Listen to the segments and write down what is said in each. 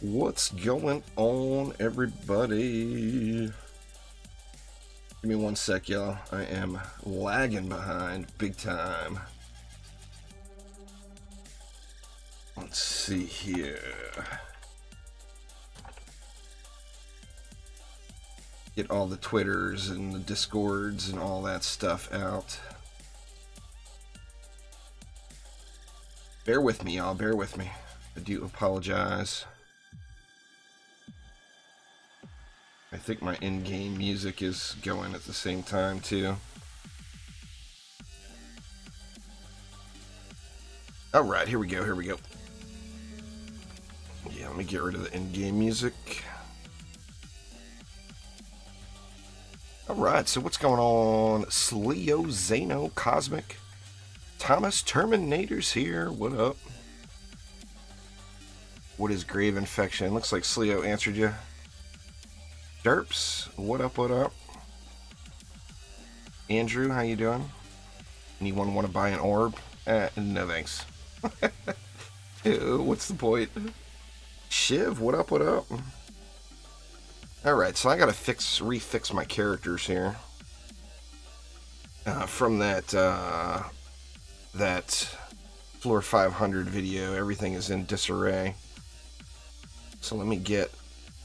What's going on, everybody? Give me one sec, y'all. I am lagging behind big time. Let's see here. Get all the Twitters and the Discords and all that stuff out. Bear with me, y'all. Bear with me. I do apologize. I think my in-game music is going at the same time, too. Alright, here we go, here we go. Yeah, let me get rid of the in-game music. Alright, so what's going on? Sleo, Zano, Cosmic, Thomas, Terminators here. What up? What is grave infection? Looks like Sleo answered you. Derps, what up, what up? Andrew, how you doing? Anyone want to buy an orb? No thanks. Ew, what's the point? Shiv, what up, what up? Alright, so I gotta refix my characters here. From that Floor 500 video, everything is in disarray. So let me get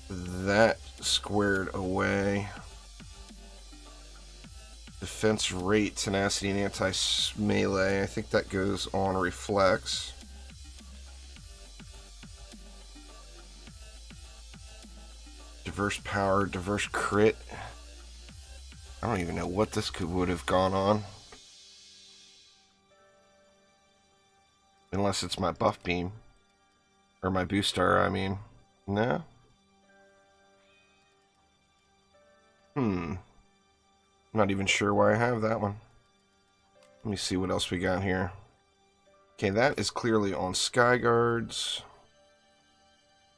that squared away. Defense rate, tenacity, and anti-melee. I think that goes on reflex. Diverse power, diverse crit. I don't even know what this would have gone on. Unless it's my buff beam. Or my booster, I mean. No? I'm not even sure why I have that one. Let me see what else we got here. Okay, that is clearly on Skyguards.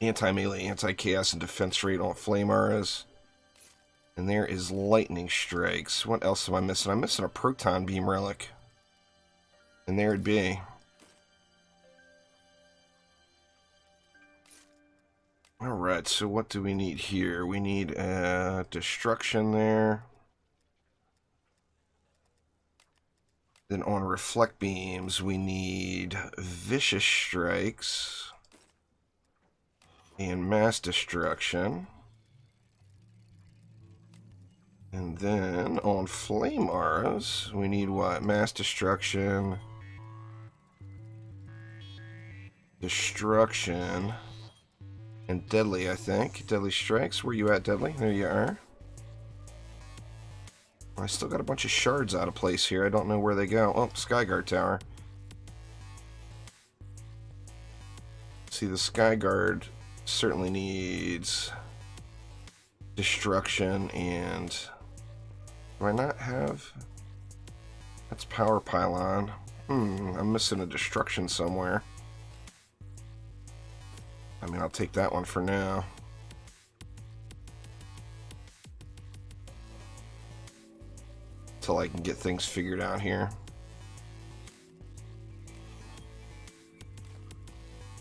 Anti-melee, anti-chaos, and defense rate on Flame Auras. And there is Lightning Strikes. What else am I missing? I'm missing a Proton Beam Relic. And there it'd be. Alright, so what do we need here? We need Destruction there. Then on Reflect Beams, we need Vicious Strikes and Mass Destruction. And then on Flame Auras, we need what? Mass Destruction, Destruction, and Deadly, I think. Deadly Strikes. Where you at, Deadly? There you are. I still got a bunch of shards out of place here. I don't know where they go. Oh, Skyguard Tower. See, the Skyguard certainly needs Destruction and... Do I not have... That's Power Pylon. I'm missing a Destruction somewhere. I mean, I'll take that one for now. Until I can get things figured out here.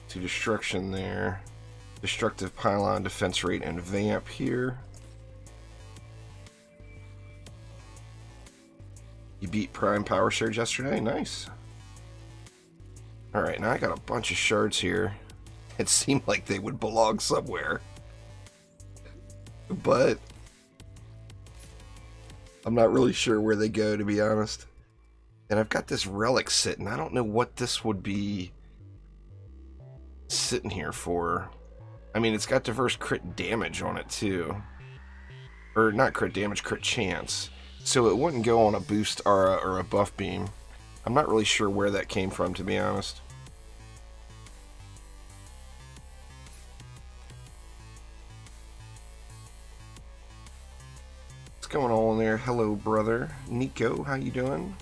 See, Destruction there. Destructive Pylon, Defense Rate, and Vamp here. You beat Prime Power Surge yesterday? Nice. Alright, now I got a bunch of shards here. It seemed like they would belong somewhere. But I'm not really sure where they go, to be honest. And I've got this relic sitting. I don't know what this would be sitting here for. I mean, it's got diverse crit damage on it, too. Or not crit damage, crit chance. So it wouldn't go on a boost aura or a buff beam. I'm not really sure where that came from, to be honest. Going on there? Hello, brother. Nico, how you doing?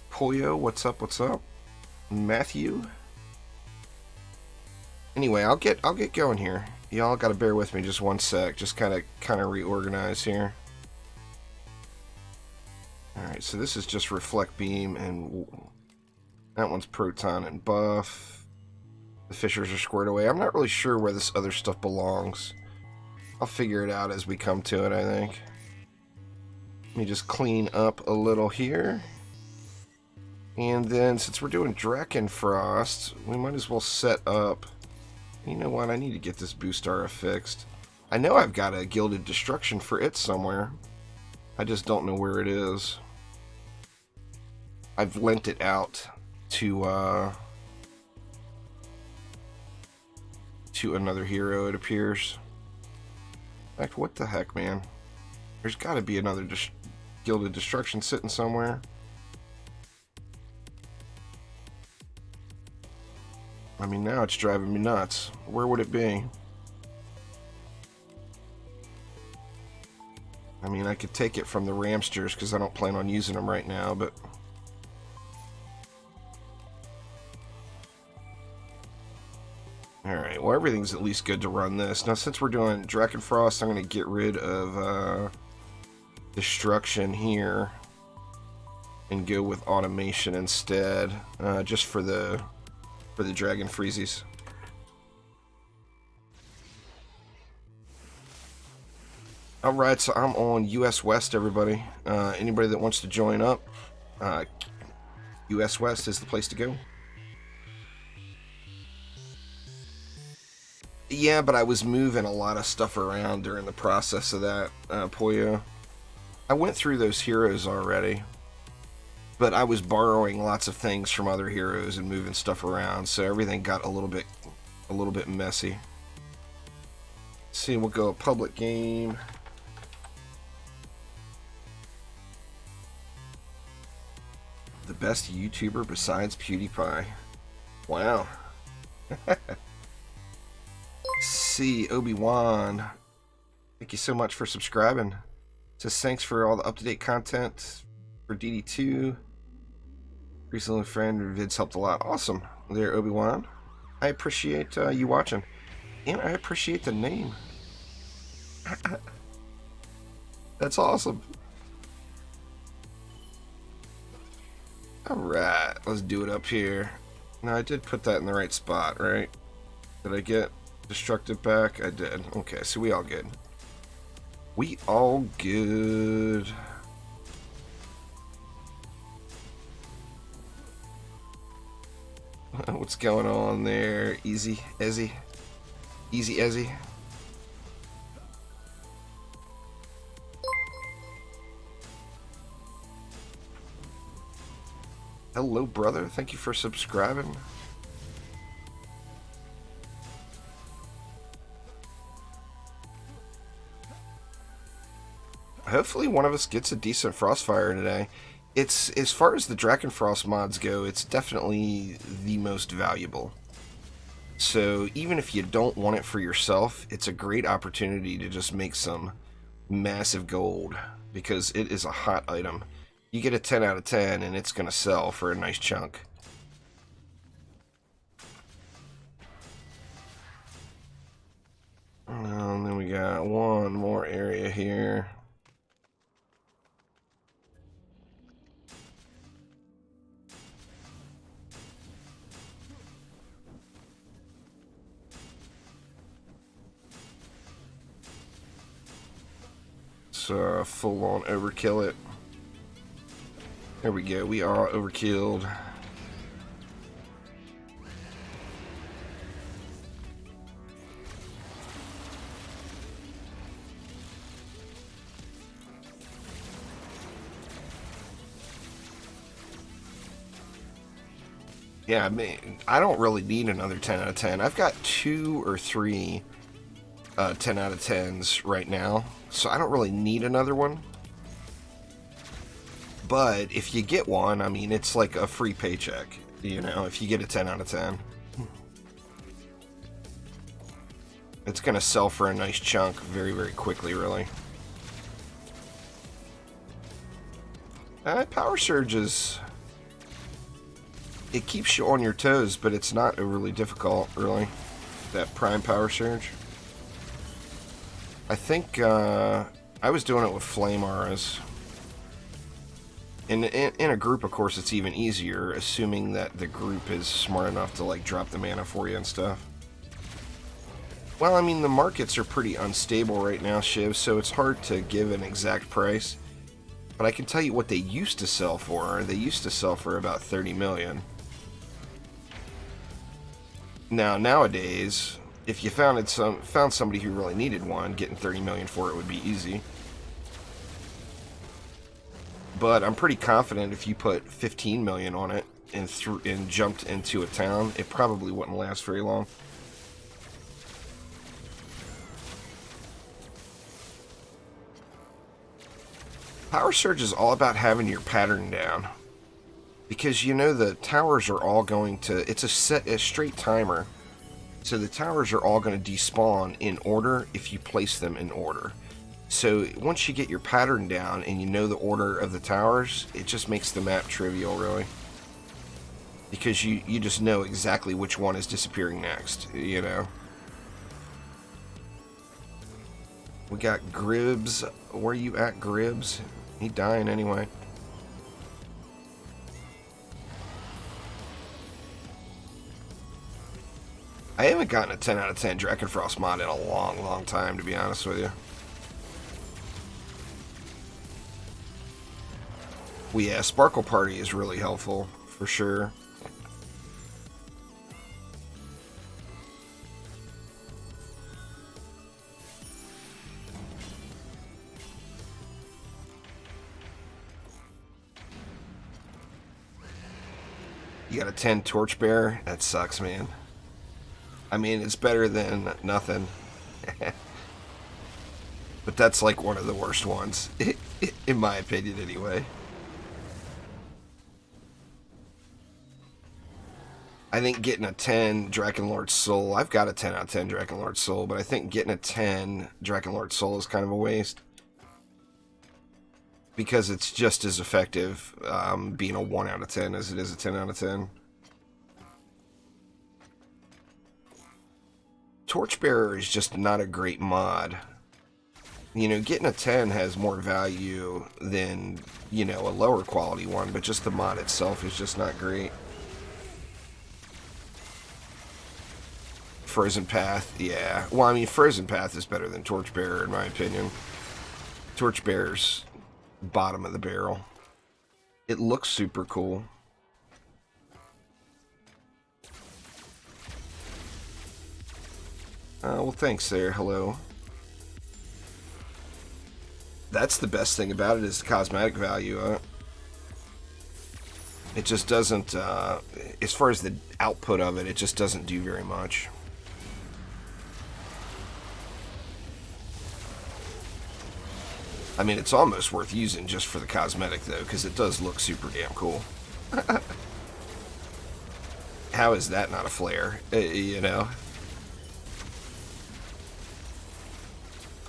Pollo, what's up, what's up? Matthew? Anyway, I'll get going here. Y'all gotta bear with me just one sec. Just kinda reorganize here. Alright, so this is just Reflect Beam, and that one's Proton and Buff. The fishers are squared away. I'm not really sure where this other stuff belongs. I'll figure it out as we come to it, I think. Let me just clean up a little here. And then, since we're doing Drakenfrost, we might as well set up... You know what? I need to get this boost aura fixed. I know I've got a Gilded Destruction for it somewhere. I just don't know where it is. I've lent it out to another hero, it appears. In fact, what the heck, man? There's got to be another Gilded Destruction sitting somewhere. I mean, now it's driving me nuts. Where would it be? I mean, I could take it from the Ramsters because I don't plan on using them right now, but... Alright, well, everything's at least good to run this. Now, since we're doing Drakenfrost, I'm going to get rid of Destruction here and go with Automation instead, just for the Dragon Freezies. Alright, so I'm on US West, everybody. Anybody that wants to join up, US West is the place to go. Yeah, but I was moving a lot of stuff around during the process of that, Poyo. I went through those heroes already, but I was borrowing lots of things from other heroes and moving stuff around, so everything got a little bit messy. Let's see, we'll go public game. The best YouTuber besides PewDiePie. Wow. See, Obi-Wan. Thank you so much for subscribing. Says thanks for all the up-to-date content for DD2. Recently, a friend vids helped a lot. Awesome. There, Obi-Wan. I appreciate you watching. And I appreciate the name. That's awesome. Alright, let's do it up here. Now, I did put that in the right spot, right? Did I get Destructive back? I did. Okay, so we all good. We all good. What's going on there? Easy, Ezzy. Easy, Ezzy. Hello, brother. Thank you for subscribing. Hopefully one of us gets a decent Frostfire today. It's, as far as the Drakenfrost mods go, it's definitely the most valuable. So even if you don't want it for yourself, it's a great opportunity to just make some massive gold, because it is a hot item. You get a 10 out of 10 and it's going to sell for a nice chunk. And then we got one more area here. Full on overkill it. There we go, we are overkilled. Yeah, I mean, I don't really need another 10 out of 10. I've got 2 or 3 10 out of 10s right now, so I don't really need another one. But if you get one, I mean, it's like a free paycheck, you know, if you get a 10 out of 10. It's going to sell for a nice chunk very, very quickly, really. Power Surges, it keeps you on your toes, but it's not overly difficult, really, that Prime Power Surge. I think I was doing it with Flame Auras. In a group, of course, it's even easier, assuming that the group is smart enough to, like, drop the mana for you and stuff. Well, I mean, the markets are pretty unstable right now, Shiv, so it's hard to give an exact price. But I can tell you what they used to sell for. They used to sell for about 30 million. Now, nowadays, if you found somebody who really needed one, getting 30 million for it would be easy. But I'm pretty confident if you put 15 million on it and jumped into a town, it probably wouldn't last very long. Power Surge is all about having your pattern down. Because, you know, the towers are all going to... It's a straight timer. So the towers are all going to despawn in order if you place them in order. So once you get your pattern down and you know the order of the towers, it just makes the map trivial, really. Because you just know exactly which one is disappearing next, you know. We got Gribbs. Where you at, Gribbs? He dying anyway. I haven't gotten a 10 out of 10 Drakenfrost mod in a long, long time, to be honest with you. Well, yeah, Sparkle Party is really helpful, for sure. You got a 10 Torchbearer? That sucks, man. I mean, it's better than nothing. But that's like one of the worst ones. In my opinion, anyway. I think getting a 10 Drakenlord Soul... I've got a 10 out of 10 Drakenlord Soul, but I think getting a 10 Drakenlord Soul is kind of a waste. Because it's just as effective being a 1 out of 10 as it is a 10 out of 10. Torchbearer is just not a great mod. You know, getting a 10 has more value than, you know, a lower quality one, but just the mod itself is just not great. Frozen Path, yeah. Well, I mean, Frozen Path is better than Torchbearer, in my opinion. Torchbearer's bottom of the barrel. It looks super cool. Well, thanks there. Hello. That's the best thing about it, is the cosmetic value. It just doesn't, as far as the output of it, it just doesn't do very much. I mean, it's almost worth using just for the cosmetic, though, because it does look super damn cool. How is that not a flare? You know?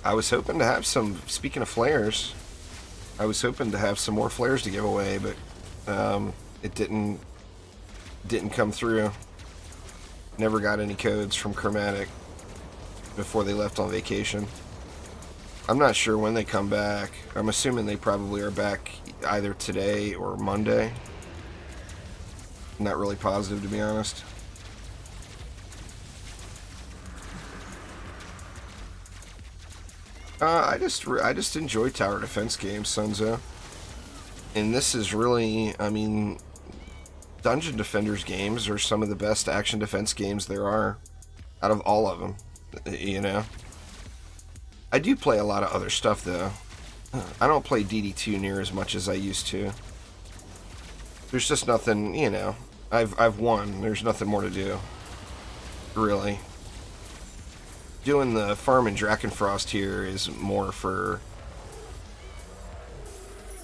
I was hoping to have some, speaking of flares, I was hoping to have some more flares to give away, but it didn't come through. Never got any codes from Chromatic before they left on vacation. I'm not sure when they come back. I'm assuming they probably are back either today or Monday. Not really positive, to be honest. I just enjoy tower defense games, Sunzo. And this is really, I mean, Dungeon Defenders games are some of the best action defense games there are, out of all of them, you know. I do play a lot of other stuff, though. I don't play DD2 near as much as I used to. There's just nothing, you know. I've won. There's nothing more to do, really. Doing the farm in Drakenfrost here is more for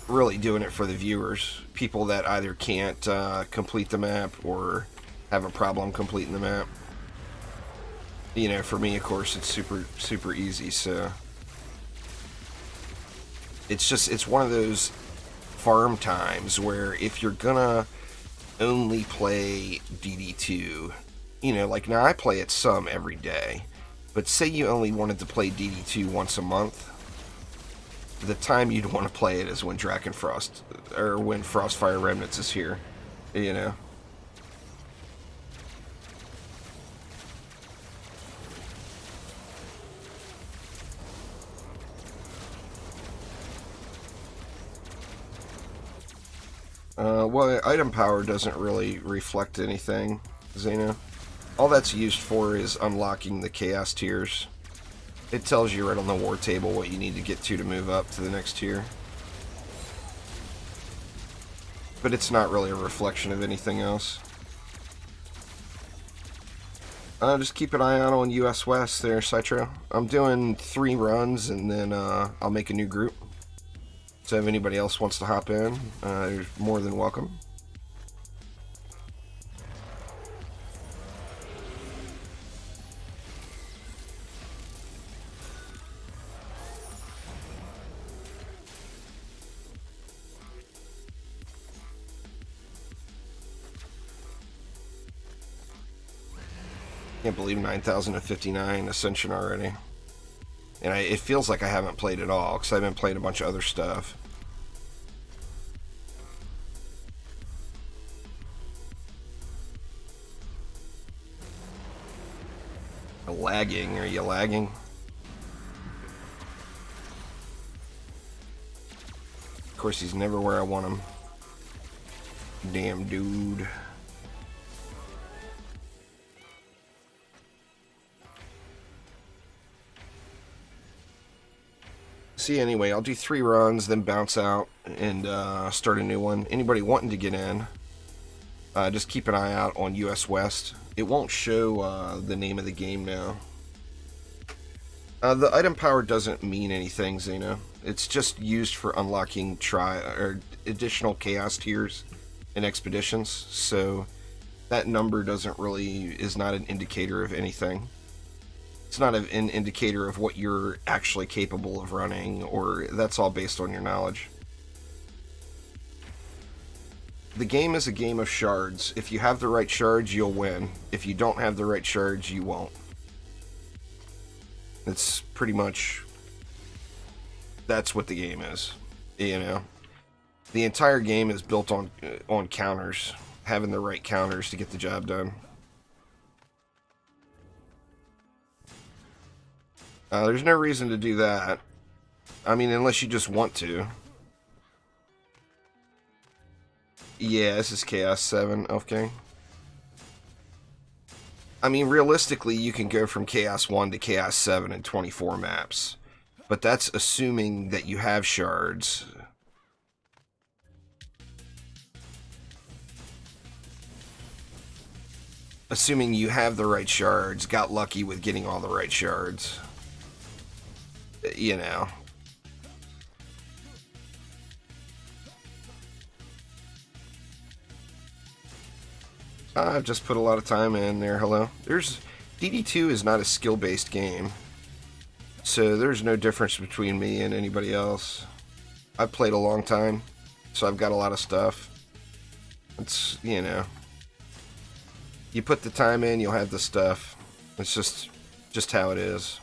really doing it for the viewers. People that either can't complete the map or have a problem completing the map. You know, for me, of course, it's super easy, so it's one of those farm times where if you're gonna only play DD2, you know, like now I play it some every day, but say you only wanted to play DD2 once a month, the time you'd want to play it is when Drakenfrost, or when Frostfire Remnants is here, you know. Well, item power doesn't really reflect anything, Xeno. All that's used for is unlocking the chaos tiers. It tells you right on the war table what you need to get to move up to the next tier. But it's not really a reflection of anything else. Just keep an eye out on US West there, Citro. I'm doing 3 runs and then I'll make a new group. So if anybody else wants to hop in, you're more than welcome. Can't believe 9,059 Ascension already. And it feels like I haven't played at all, because I've been playing a bunch of other stuff. Lagging? Are you lagging? Of course, he's never where I want him. Damn dude. See, anyway, I'll do 3 runs, then bounce out and start a new one. Anybody wanting to get in, just keep an eye out on US West. It won't show the name of the game now. The item power doesn't mean anything, Xeno. It's just used for unlocking additional chaos tiers and expeditions. So that number is not an indicator of anything. It's not an indicator of what you're actually capable of running, or that's all based on your knowledge. The game is a game of shards. If you have the right shards, you'll win. If you don't have the right shards, you won't. It's pretty much... that's what the game is, you know. The entire game is built on counters, having the right counters to get the job done. There's no reason to do that. I mean, unless you just want to. Yeah, this is Chaos 7, okay. I mean, realistically, you can go from Chaos 1 to Chaos 7 in 24 maps. But that's assuming that you have shards. Assuming you have the right shards, got lucky with getting all the right shards. You know. I've just put a lot of time in there. Hello. DD2 is not a skill-based game. So there's no difference between me and anybody else. I've played a long time, so I've got a lot of stuff. It's, you know. You put the time in, you'll have the stuff. It's just how it is.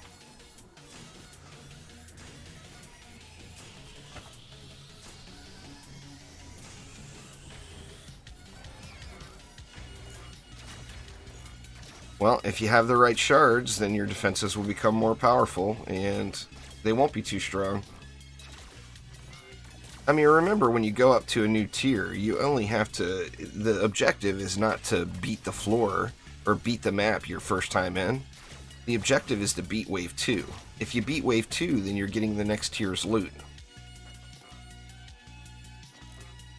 Well, if you have the right shards, then your defenses will become more powerful, and they won't be too strong. I mean, remember, when you go up to a new tier, you only have to... the objective is not to beat the floor or beat the map your first time in. The objective is to beat Wave 2. If you beat Wave 2, then you're getting the next tier's loot.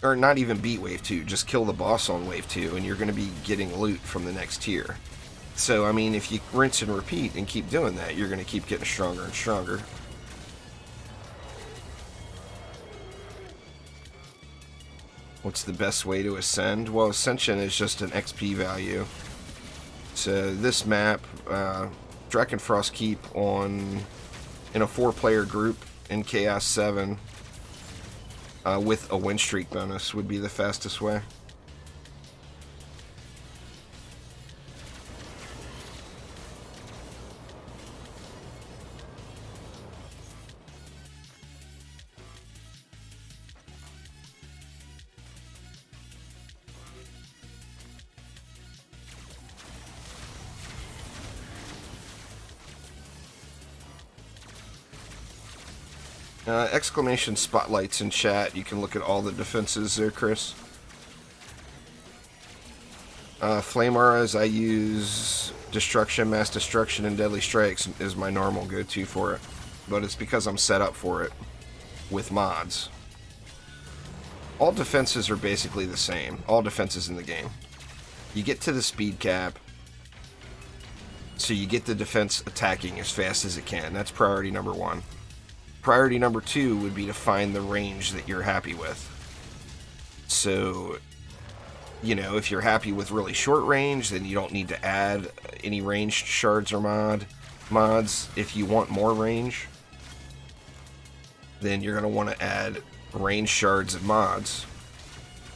Or not even beat Wave 2, just kill the boss on Wave 2, and you're going to be getting loot from the next tier. So, I mean, if you rinse and repeat and keep doing that, you're going to keep getting stronger and stronger. What's the best way to ascend? Well, ascension is just an XP value. So, this map, Drakenfrost Keep in a 4-player group in Chaos 7 with a win streak bonus would be the fastest way. Exclamation spotlights in chat. You can look at all the defenses there, Chris. Flame auras, I use destruction, mass destruction, and deadly strikes is my normal go-to for it. But it's because I'm set up for it with mods. All defenses are basically the same. All defenses in the game. You get to the speed cap, so you get the defense attacking as fast as it can. That's priority number 1. Priority number 2 would be to find the range that you're happy with. So, you know, if you're happy with really short range, then you don't need to add any ranged shards or mods. If you want more range, then you're going to want to add range shards and mods.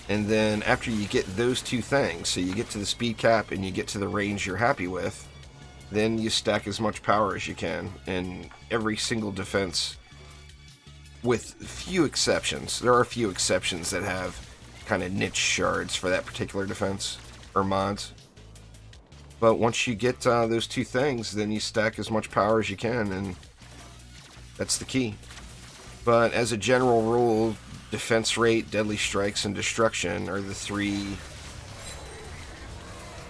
And then after you get those two things, so you get to the speed cap and you get to the range you're happy with, then you stack as much power as you can. And every single defense, with few exceptions, there are a few exceptions that have kind of niche shards for that particular defense or mods. But once you get those two things, then you stack as much power as you can, and that's the key. But as a general rule, defense rate, deadly strikes, and destruction are the 3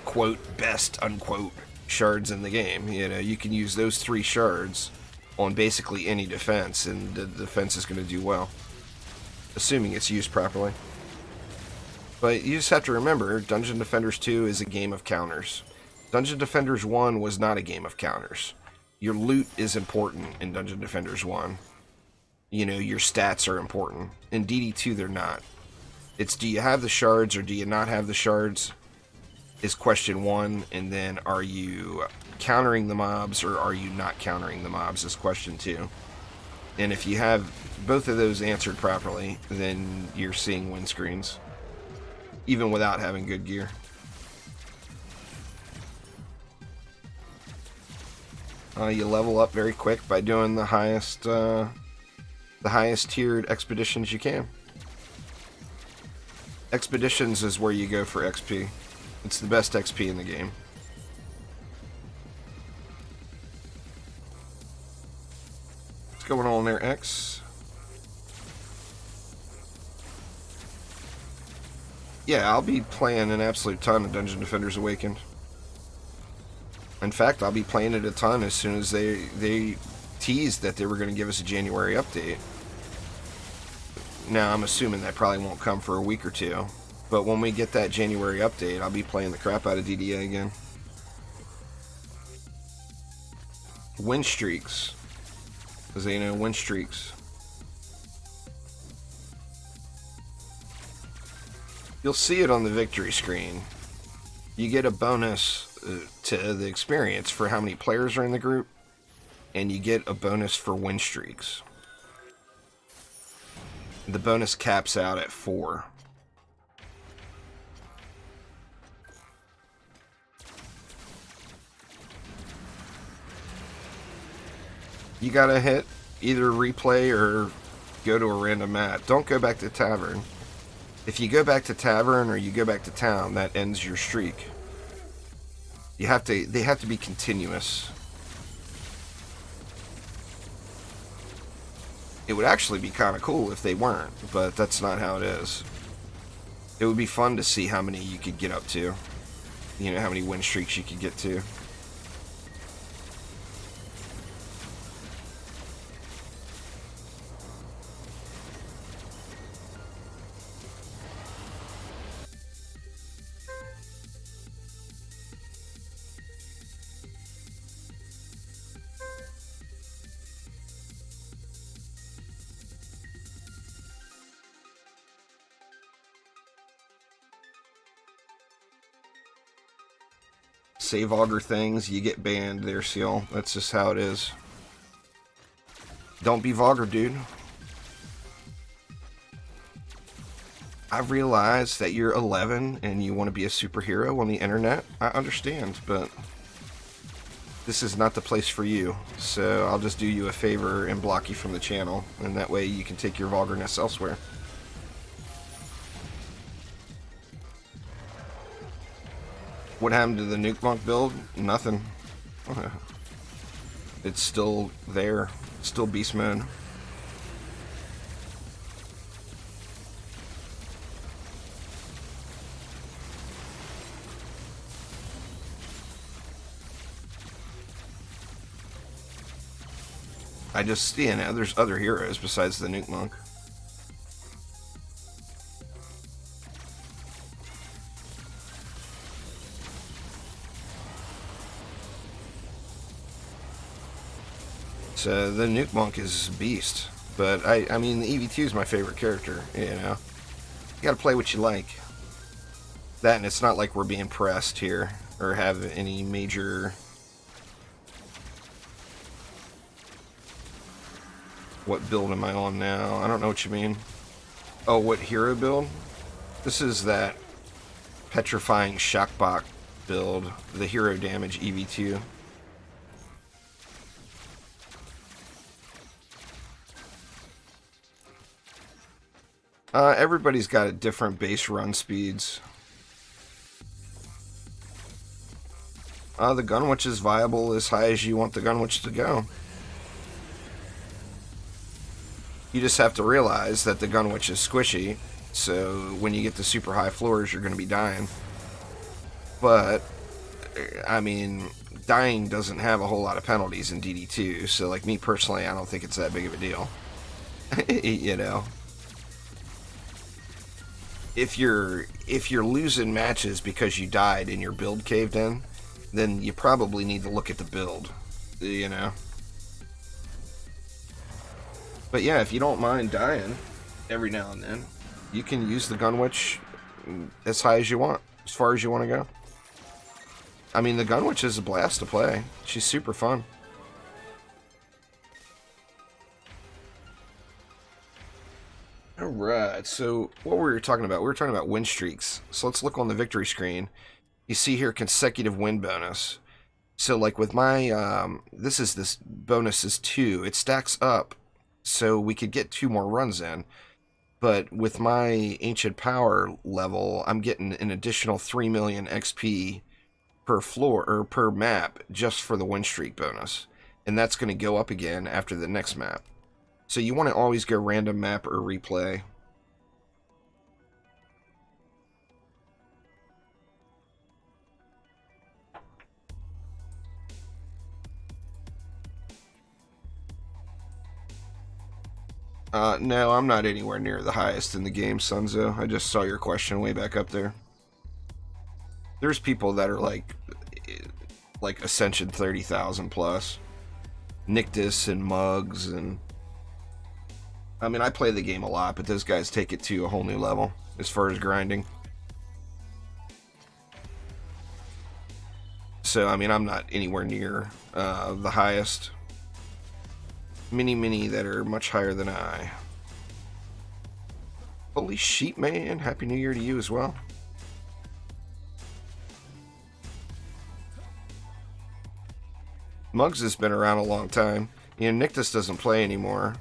quote best unquote shards in the game. You know, you can use those 3 shards on basically any defense, and the defense is going to do well, assuming it's used properly. But you just have to remember, Dungeon Defenders 2 is a game of counters. Dungeon Defenders 1 was not a game of counters. Your loot is important in Dungeon Defenders 1. You know, your stats are important. In DD2, they're not. It's, do you have the shards or do you not have the shards, is question 1, and then are you countering the mobs or are you not countering the mobs is question 2. And if you have both of those answered properly, then you're seeing win screens, even without having good gear. You level up very quick by doing the highest tiered expeditions you can. Expeditions is where you go for XP. It's the best XP in the game. What's going on there, X? Yeah, I'll be playing an absolute ton of Dungeon Defenders Awakened. In fact, I'll be playing it a ton as soon as they teased that they were going to give us a January update. Now, I'm assuming that probably won't come for a week or 2. But when we get that January update, I'll be playing the crap out of DDA again. Win streaks. Because they know win streaks. You'll see it on the victory screen. You get a bonus to the experience for how many players are in the group, and you get a bonus for win streaks. The bonus caps out at 4. You gotta hit either replay or go to a random map. Don't go back to Tavern. If you go back to Tavern or you go back to Town, that ends your streak. They have to be continuous. It would actually be kind of cool if they weren't, but that's not how it is. It would be fun to see how many you could get up to. You know, how many win streaks you could get to. Say vulgar things, you get banned there, Seal. That's just how it is. Don't be vulgar, dude. I realize that you're 11 and you want to be a superhero on the internet. I understand, but this is not the place for you. So I'll just do you a favor and block you from the channel, and that way you can take your vulgarness elsewhere. What happened to the Nuke Monk build? Nothing. It's still there. Still beast mode. I just, you know, there's other heroes besides the Nuke Monk. So the Nuke Monk is a beast. But I mean, the EV2 is my favorite character, you know. You gotta play what you like. That, and it's not like we're being pressed here, or have any major... What build am I on now? I don't know what you mean. Oh, what hero build? This is that Petrifying Shockbot build, the hero damage EV2. Everybody's got a different base run speeds. The Gunwitch is viable as high as you want the Gunwitch to go. You just have to realize that the Gunwitch is squishy, so when you get to super high floors, you're going to be dying. But, I mean, dying doesn't have a whole lot of penalties in DD2, so like me personally, I don't think it's that big of a deal. You know? If you're losing matches because you died and your build caved in, then you probably need to look at the build, you know? But yeah, if you don't mind dying every now and then, you can use the Gunwitch as high as you want, as far as you want to go. I mean, the Gunwitch is a blast to play. She's super fun. Alright, so what were we talking about? We were talking about win streaks. So let's look on the victory screen. You see here consecutive win bonus. So like with my, this bonus is 2. It stacks up, so we could get 2 more runs in. But with my Ancient Power level, I'm getting an additional 3 million XP per floor, or per map, just for the win streak bonus. And that's going to go up again after the next map. So you want to always go random map or replay. No, I'm not anywhere near the highest in the game, Sunzo. I just saw your question way back up there. There's people that are like Ascension 30,000 plus. Nictus and Mugs and... I mean, I play the game a lot, but those guys take it to a whole new level as far as grinding. So, I mean, I'm not anywhere near the highest. Many that are much higher than I. Holy sheep, man. Happy New Year to you as well. Muggs has been around a long time. You know, Nictus doesn't play anymore.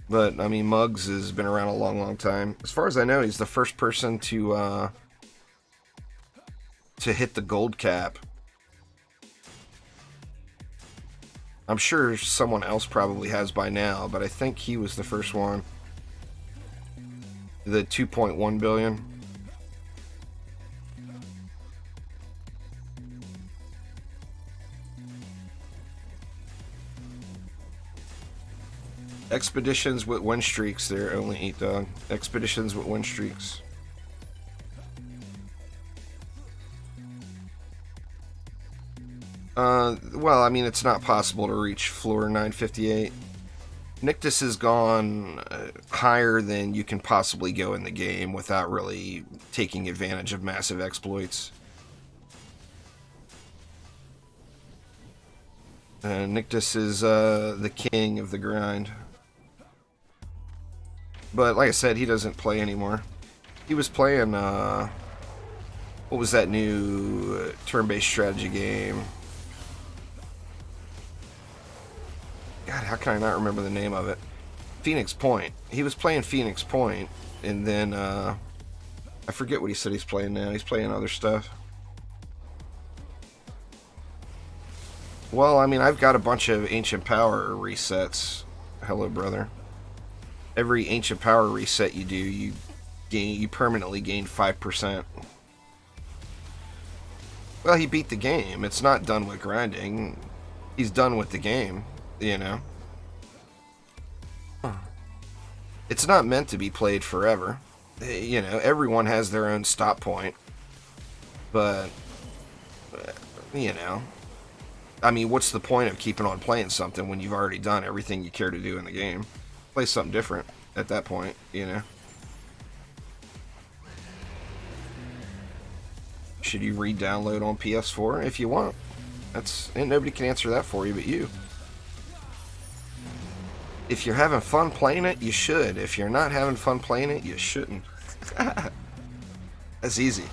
But, I mean, Muggs has been around a long time. As far as I know, he's the first person to hit the gold cap. I'm sure someone else probably has by now, but I think he was the first one. The 2.1 billion. Expeditions with win streaks, they're only 8 dog. Expeditions with win streaks. Well, I mean, it's not possible to reach floor 958. Nictus has gone higher than you can possibly go in the game without really taking advantage of massive exploits. Nictus is the king of the grind. But like I said, he doesn't play anymore. He was playing, what was that new turn-based strategy game? God, how can I not remember the name of it? Phoenix Point. He was playing Phoenix Point, and then, I forget what he said he's playing now. He's playing other stuff. Well, I mean, I've got a bunch of Ancient Power resets. Hello, brother. Every Ancient Power reset you do, you permanently gain 5%. Well, he beat the game. It's not done with grinding. He's done with the game. you know? It's not meant to be played forever. You know, everyone has their own stop point. But, you know, I mean, what's the point of keeping on playing something when you've already done everything you care to do in the game? Play something different at that point, you know? Should you re-download on PS4 if you want? And nobody can answer that for you but you. If you're having fun playing it, you should. If you're not having fun playing it, you shouldn't. That's easy.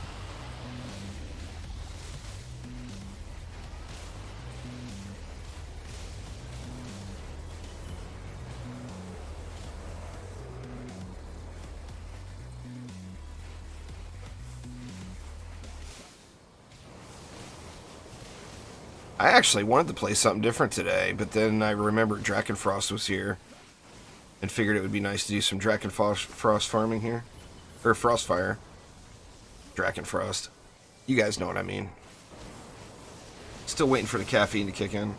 I actually wanted to play something different today, but then I remembered Drakenfrost was here and figured it would be nice to do some Drakenfrost farming here. Or Frostfire. Drakenfrost. You guys know what I mean. Still waiting for the caffeine to kick in.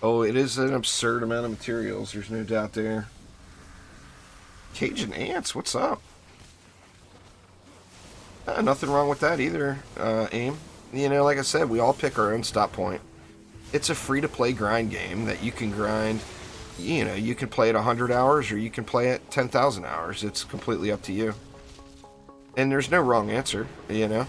Oh, it is an absurd amount of materials. There's no doubt there. Cajun ants, what's up? Nothing wrong with that either, AIM. You know, like I said, we all pick our own stop point. It's a free-to-play grind game that you can grind. You know, you can play it 100 hours or you can play it 10,000 hours. It's completely up to you. And there's no wrong answer, you know.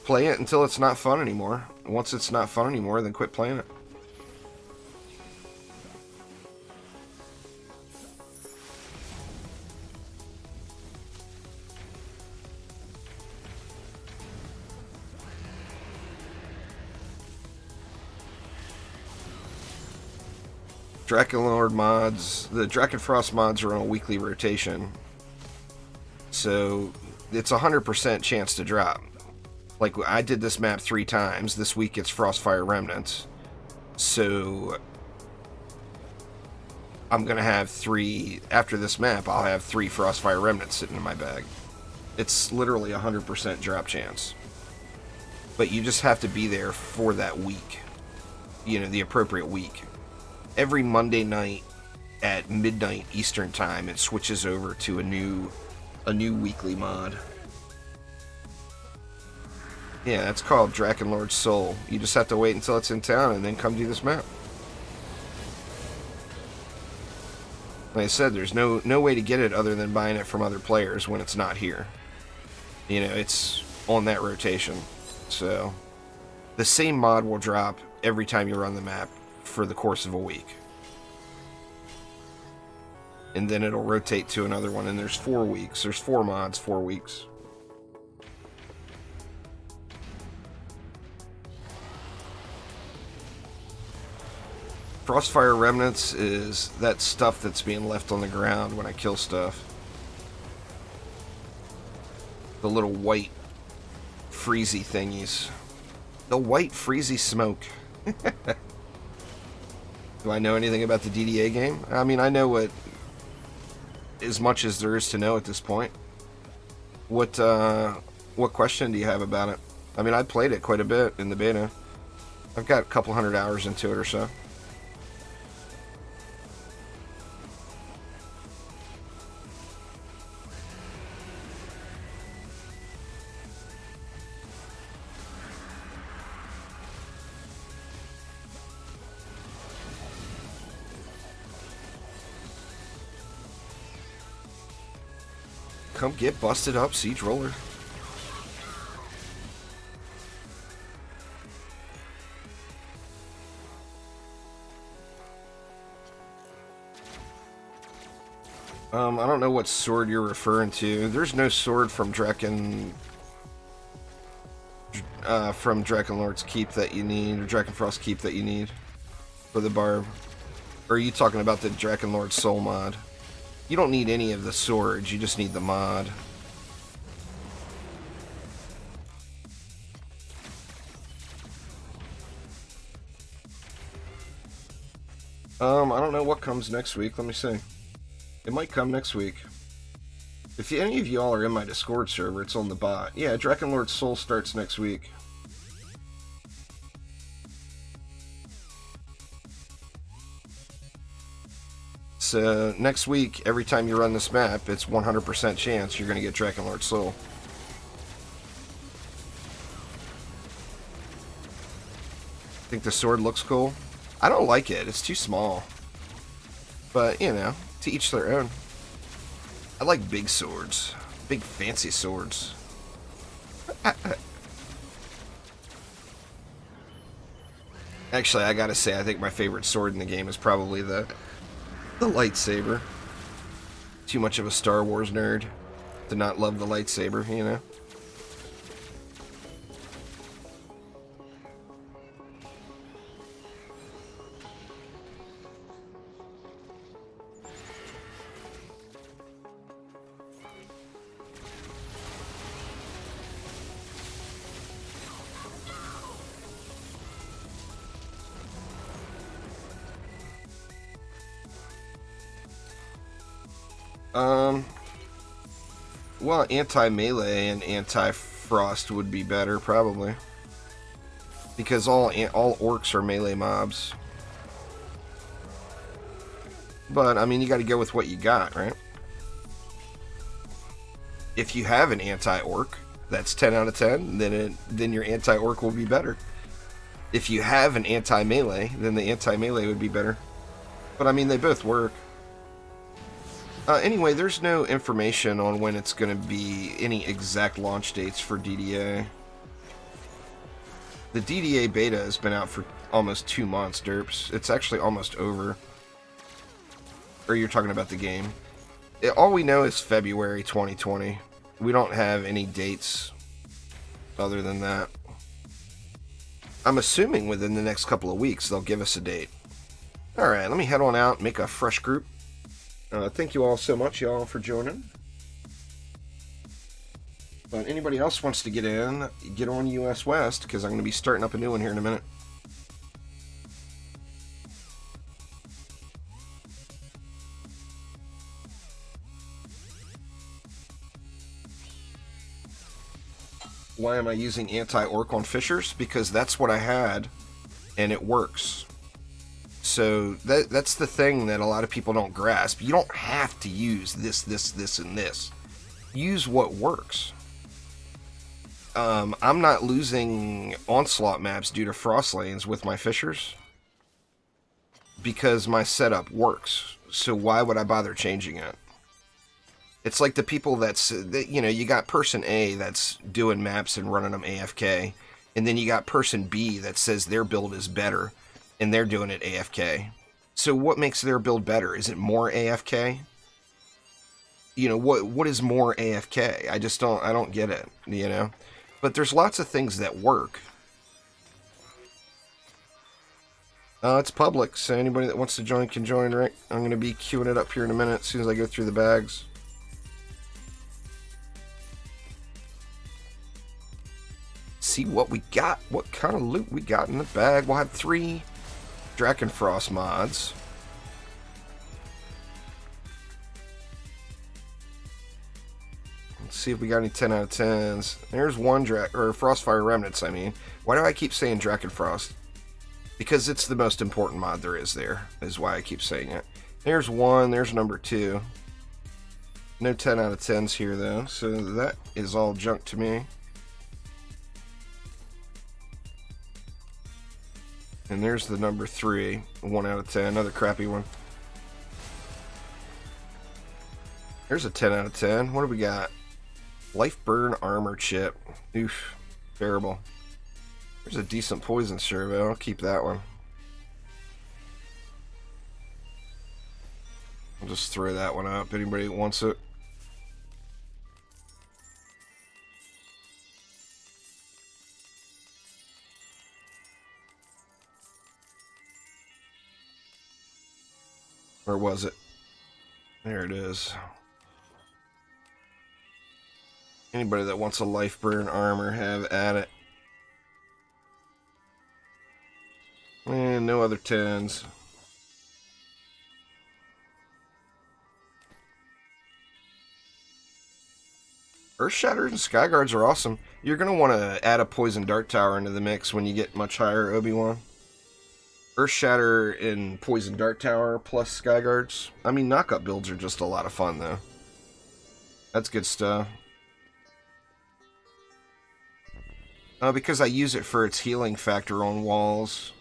Play it until it's not fun anymore. Once it's not fun anymore, then quit playing it. Drakenlord mods, the Drakenfrost mods are on a weekly rotation. So it's 100% chance to drop. Like, I did this map 3 times. This week it's Frostfire Remnants. So I'm going to have 3, after this map, I'll have 3 Frostfire Remnants sitting in my bag. It's literally 100% drop chance. But you just have to be there for that week. You know, the appropriate week. Every Monday night at midnight Eastern time, it switches over to a new weekly mod. Yeah, it's called Drakenlord's Soul. You just have to wait until it's in town and then come do this map. Like I said, there's no way to get it other than buying it from other players when it's not here. You know, it's on that rotation. So, the same mod will drop every time you run the map for the course of a week. And then it'll rotate to another one, and there's 4 weeks. There's 4 mods, 4 weeks. Frostfire Remnants is that stuff that's being left on the ground when I kill stuff. The little white freezy thingies. The white freezy smoke. Do I know anything about the DDA game? I mean, I know as much as there is to know at this point. What question do you have about it? I mean, I played it quite a bit in the beta. I've got a couple 100 hours into it or so. Come get busted up, Siege Roller. I don't know what sword you're referring to. There's no sword from Drakenlord's Keep that you need, or Drakenfrost Keep that you need for the barb. Or are you talking about the Drakenlord Soul mod? You don't need any of the swords, you just need the mod. I don't know what comes next week. Let me see. It might come next week. If any of y'all are in my Discord server, it's on the bot. Yeah, Drakenlord Soul starts next week. So, next week, every time you run this map, it's 100% chance you're going to get Drakenlord Soul. Think the sword looks cool? I don't like it. It's too small. But, you know, to each their own. I like big swords. Big fancy swords. Actually, I gotta say, I think my favorite sword in the game is probably the lightsaber. Too much of a Star Wars nerd to not love the lightsaber, you know? Well, anti-melee and anti-frost would be better, probably. Because all orcs are melee mobs. But, I mean, you gotta go with what you got, right? If you have an anti-orc, that's 10 out of 10, then your anti-orc will be better. If you have an anti-melee, then the anti-melee would be better. But, I mean, they both work. Anyway, there's no information on when it's going to be any exact launch dates for DDA. The DDA beta has been out for almost 2 months, derps. It's actually almost over. Or you're talking about the game. All we know is February 2020. We don't have any dates other than that. I'm assuming within the next couple of weeks they'll give us a date. Alright, let me head on out and make a fresh group. Thank you all so much, y'all, for joining. But anybody else wants to get in, get on US West, because I'm going to be starting up a new one here in a minute. Why am I using anti-orc on fishers? Because that's what I had, and it works. So that's the thing that a lot of people don't grasp. You don't have to use this, and this. Use what works. I'm not losing onslaught maps due to frost lanes with my fishers because my setup works. So why would I bother changing it? It's like the people you got person A that's doing maps and running them AFK, and then you got person B that says their build is better, and they're doing it AFK. So what makes their build better? Is it more AFK? You know, what is more AFK? I don't get it, you know? But there's lots of things that work. It's public, so anybody that wants to join can join, right? I'm going to be queuing it up here in a minute as soon as I go through the bags. See what we got, what kind of loot we got in the bag. We'll have 3 Drakenfrost mods. Let's see if we got any 10 out of 10s. There's one Frostfire Remnants, I mean. Why do I keep saying Drakenfrost? Because it's the most important mod there is why I keep saying it. There's one, there's number 2. No 10 out of 10s here though, so that is all junk to me. And there's the number 3, 1 out of 10, another crappy one. There's a 10 out of 10. What do we got? Life Burn Armor Chip. Oof, terrible. There's a decent poison servo. I'll keep that one. I'll just throw that one up. Anybody that wants it. Where was it? There it is. Anybody that wants a life burn armor, have at it. And no other 10s. Earth Shatter and Skyguards are awesome. You're going to want to add a Poison Dart Tower into the mix when you get much higher, Obi-Wan. Earth Shatter and Poison Dart Tower plus Skyguards. I mean, knockup builds are just a lot of fun, though. That's good stuff. Because I use it for its healing factor on walls.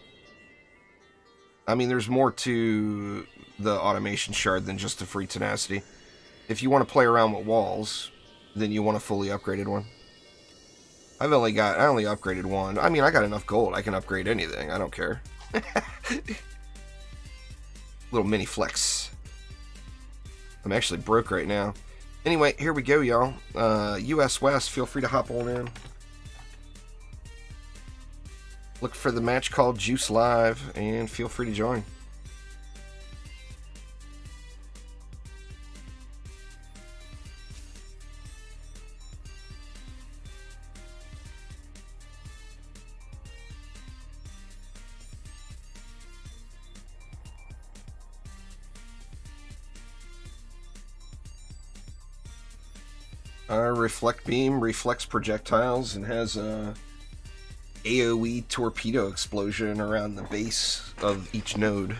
I mean, there's more to the automation shard than just the free tenacity. If you want to play around with walls, then you want a fully upgraded one. I only upgraded one. I mean, I got enough gold. I can upgrade anything. I don't care. Little mini flex. I'm actually broke right now. Anyway, here we go, y'all. US West, feel free to hop on in. Look for the match called Juice Live, and feel free to join. Reflect Beam reflects projectiles and has a AoE torpedo explosion around the base of each node.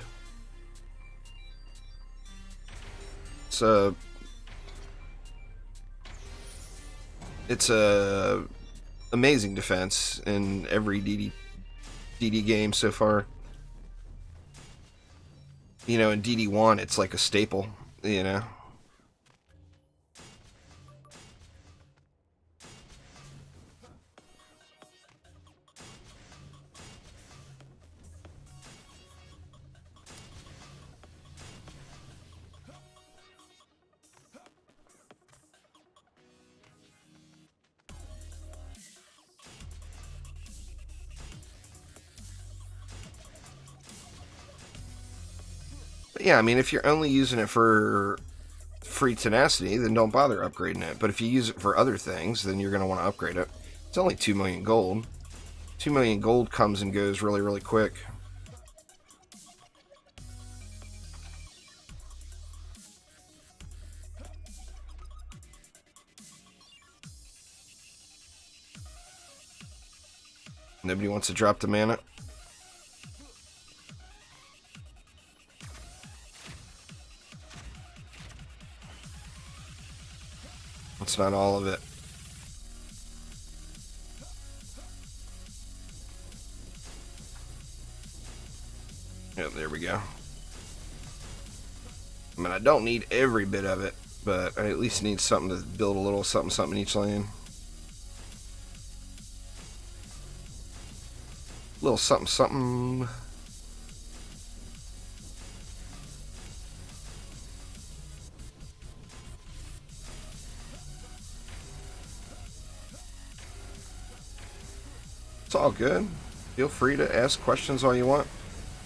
It's a amazing defense in every DD game so far. You know, in DD1 it's like a staple, you know. Yeah, I mean, if you're only using it for free tenacity, then don't bother upgrading it. But if you use it for other things, then you're going to want to upgrade it. It's only 2 million gold. 2 million gold comes and goes really, really quick. Nobody wants to drop the mana. That's not all of it. Yep, there we go. I mean, I don't need every bit of it, but I at least need something to build a little something in each lane. A little something. It's all good. Feel free to ask questions all you want.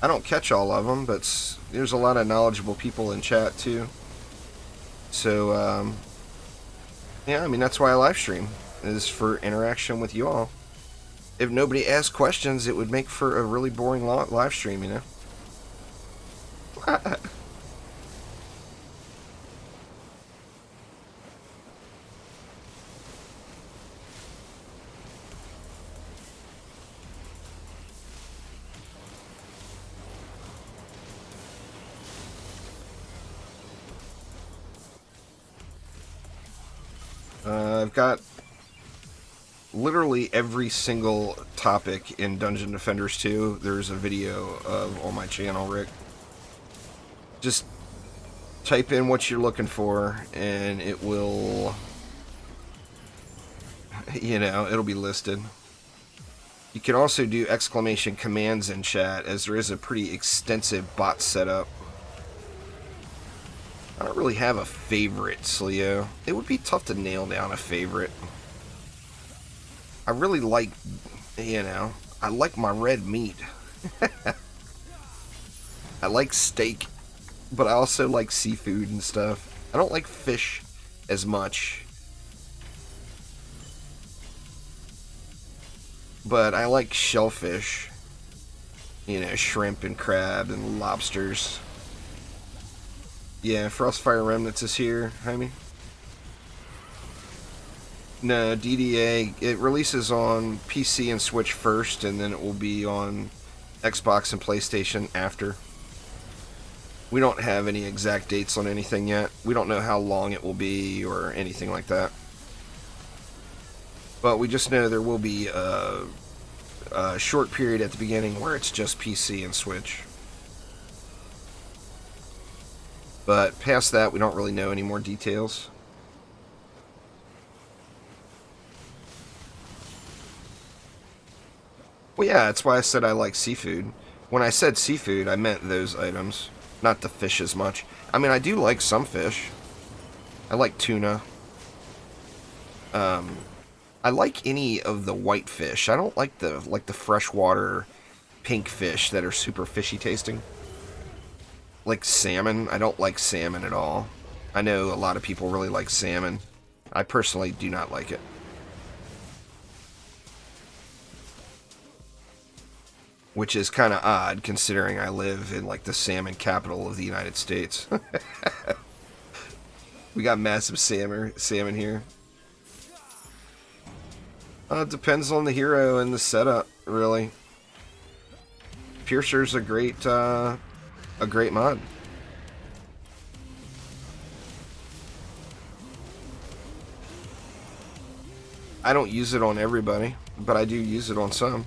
I don't catch all of them, but there's a lot of knowledgeable people in chat too. So, yeah, I mean, that's why I live stream, is for interaction with you all. If nobody asked questions, it would make for a really boring live stream, you know? I've got literally every single topic in Dungeon Defenders 2. There's a video of on my channel, Rick. Just type in what you're looking for, and it will, you know, it'll be listed. You can also do exclamation commands in chat, as there is a pretty extensive bot setup. I don't really have a favorite, Sleo. It would be tough to nail down a favorite. I really like, you know, I like my red meat. I like steak, but I also like seafood and stuff. I don't like fish as much. But I like shellfish. You know, shrimp and crab and lobsters. Yeah, Frostfire Remnants is here, homie. No, DDA, it releases on PC and Switch first, and then it will be on Xbox and PlayStation after. We don't have any exact dates on anything yet. We don't know how long it will be or anything like that. But we just know there will be a short period at the beginning where it's just PC and Switch. But past that, we don't really know any more details. Well, yeah, that's why I said I like seafood. When I said seafood, I meant those items, not the fish as much. I mean, I do like some fish. I like tuna. I like any of the white fish. I don't like the freshwater pink fish that are super fishy tasting. Like salmon. I don't like salmon at all. I know a lot of people really like salmon. I personally do not like it. Which is kind of odd considering I live in like the salmon capital of the United States. We got massive salmon here. It depends on the hero and the setup, really. Piercer's a great mod. I don't use it on everybody, but I do use it on some.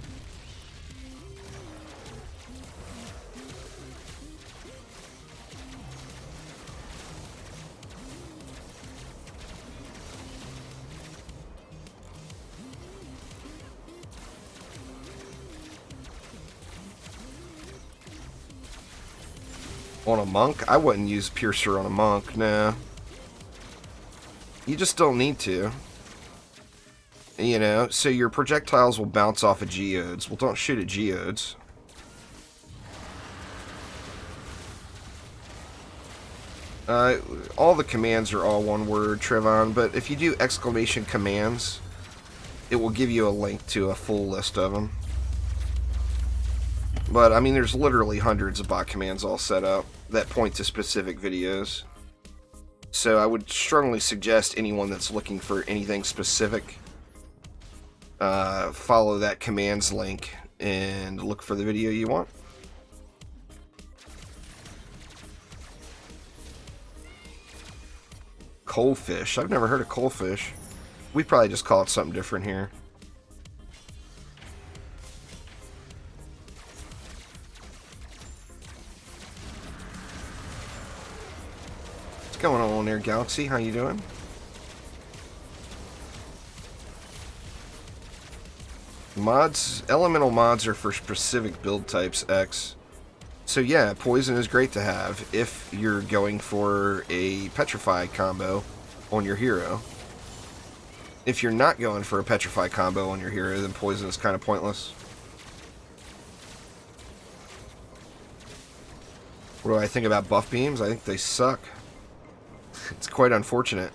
On a monk? I wouldn't use Piercer on a monk, nah. You just don't need to. You know, so your projectiles will bounce off of geodes. Well, don't shoot at geodes. All the commands are all one word, Trevon, but if you do exclamation commands, it will give you a link to a full list of them. But, I mean, there's literally hundreds of bot commands all set up that point to specific videos. So I would strongly suggest anyone that's looking for anything specific, follow that commands link and look for the video you want. Coalfish. I've never heard of coalfish. We probably just call it something different here. What's going on there, Galaxy? How you doing? Mods, elemental mods are for specific build types, X. So yeah, poison is great to have if you're going for a petrify combo on your hero. If you're not going for a petrify combo on your hero, then poison is kind of pointless. What do I think about buff beams? I think they suck. It's quite unfortunate.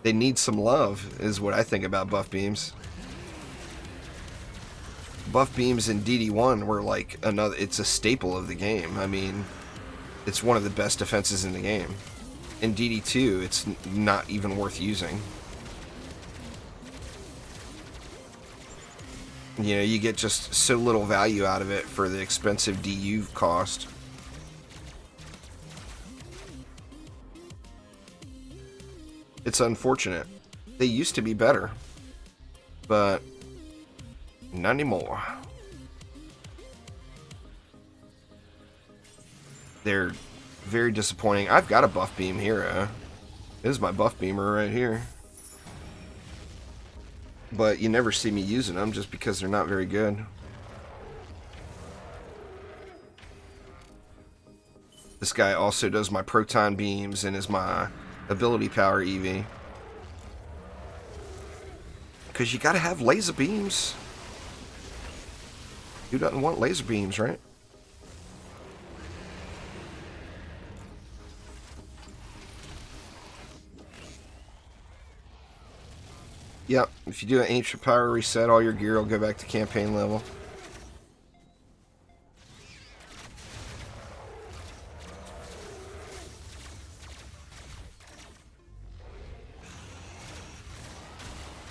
They need some love, is what I think about buff beams. Buff beams in DD1 were like another, it's a staple of the game. I mean, it's one of the best defenses in the game. In DD2, it's not even worth using. You know, you get just so little value out of it for the expensive DU cost. It's unfortunate. They used to be better, but not anymore. They're very disappointing. I've got a buff beam hero. This is my buff beamer right here. But you never see me using them just because they're not very good. This guy also does my proton beams and is my ability power EV. Because you gotta have laser beams. Who doesn't want laser beams, right? Yep, if you do an ancient power reset, all your gear will go back to campaign level.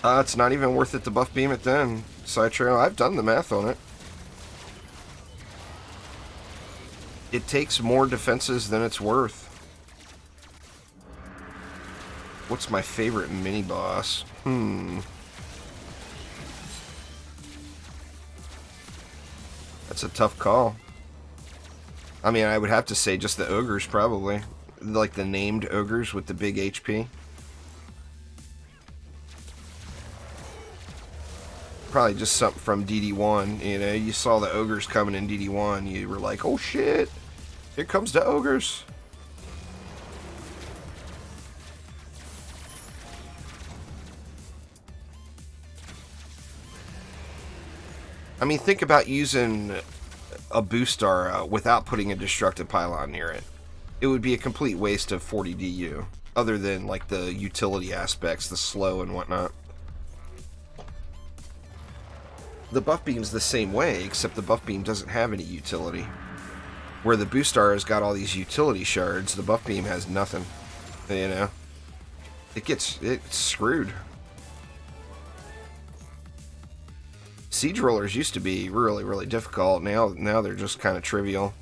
It's not even worth it to buff beam it then. Side trail, I've done the math on it. It takes more defenses than it's worth. What's my favorite mini boss? That's a tough call. I mean, I would have to say just the ogres, probably. Like the named ogres with the big HP. Probably just something from DD1. You know, you saw the ogres coming in DD1. You were like, oh shit, here comes the ogres. I mean, think about using a boost star without putting a destructive pylon near it. It would be a complete waste of 40 DU, other than like the utility aspects, the slow and whatnot. The buff beam's the same way, except the buff beam doesn't have any utility. Where the boost star has got all these utility shards, the buff beam has nothing. You know, it's screwed. Siege rollers used to be really, really difficult. Now they're just kind of trivial.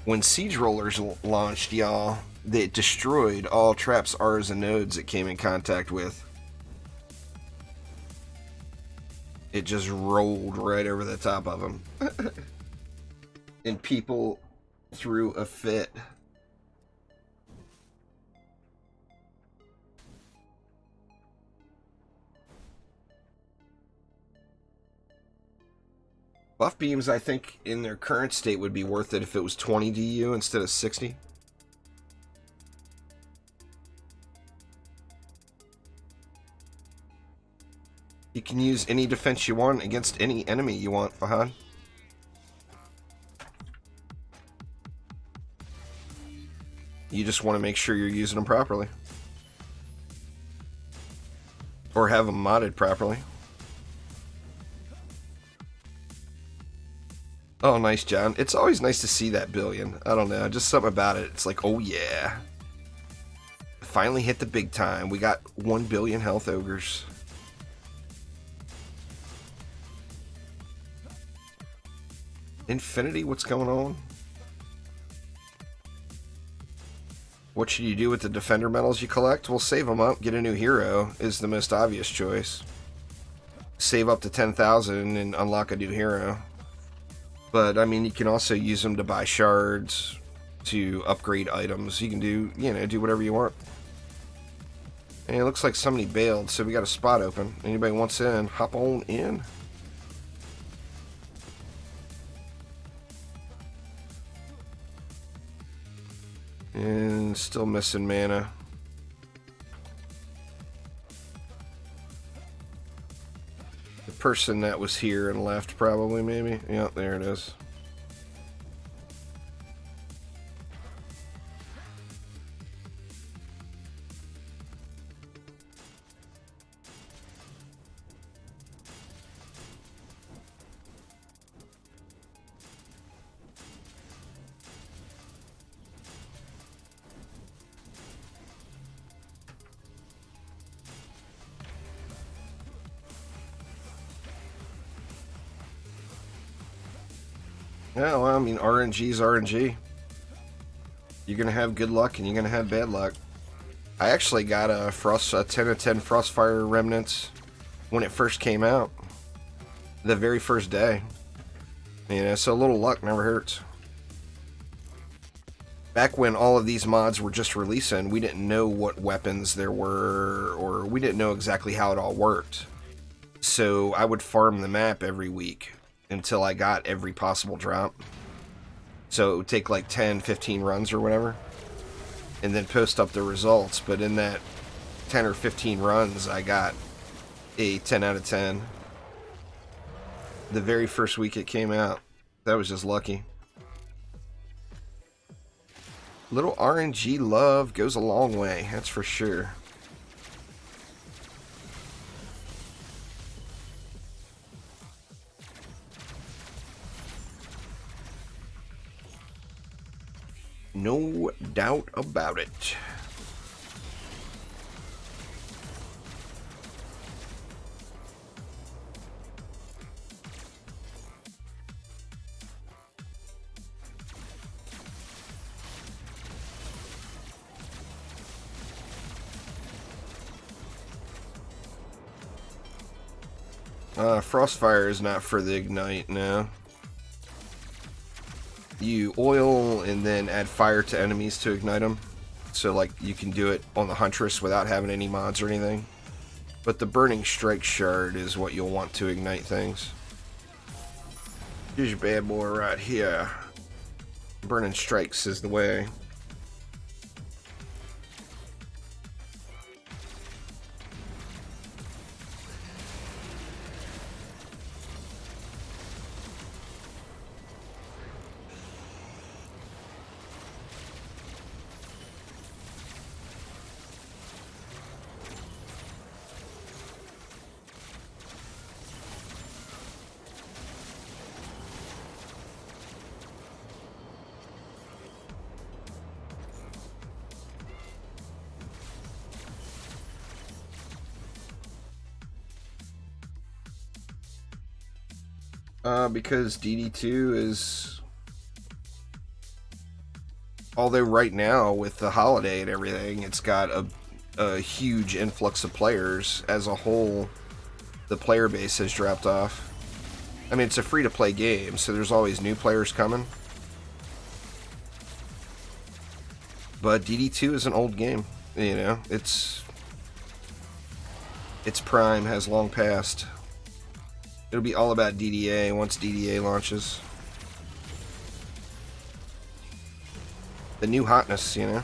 When siege rollers launched, y'all, they destroyed all traps, R's, and nodes it came in contact with. It just rolled right over the top of them. And people threw a fit. Buff beams, I think, in their current state would be worth it if it was 20 DU instead of 60. You can use any defense you want against any enemy you want, Fahad. You just want to make sure you're using them properly. Or have them modded properly. Oh, nice, John. It's always nice to see that billion. I don't know, just something about it. It's like, oh yeah. Finally hit the big time. We got 1 billion health ogres. Infinity, what's going on? What should you do with the defender medals you collect? Well, save them up, get a new hero is the most obvious choice. Save up to 10,000 and unlock a new hero. But, I mean, you can also use them to buy shards, to upgrade items. You can do, you know, do whatever you want. And it looks like somebody bailed, so we got a spot open. Anybody wants in, hop on in. And still missing mana. The person that was here and left, probably, maybe. Yep, there it is. Yeah, well, I mean, RNG's RNG. You're going to have good luck and you're going to have bad luck. I actually got a 10 of 10 Frostfire Remnants when it first came out. The very first day. You know, so a little luck never hurts. Back when all of these mods were just releasing, we didn't know what weapons there were, or we didn't know exactly how it all worked. So I would farm the map every week until I got every possible drop. So it would take like 10, 15 runs or whatever, and then post up the results. But in that 10 or 15 runs, I got a 10 out of 10. The very first week it came out. That was just lucky. Little RNG love goes a long way, that's for sure. No doubt about it. Frostfire is not for the ignite, no. You oil and then add fire to enemies to ignite them. So, like, you can do it on the Huntress without having any mods or anything. But the Burning Strike Shard is what you'll want to ignite things. Here's your bad boy right here. Burning Strikes is the way. Because DD2 is... Although right now, with the holiday and everything, it's got a huge influx of players. As a whole, the player base has dropped off. I mean, it's a free-to-play game, so there's always new players coming. But DD2 is an old game, you know? Its prime has long passed. It'll be all about DDA once DDA launches. The new hotness, you know?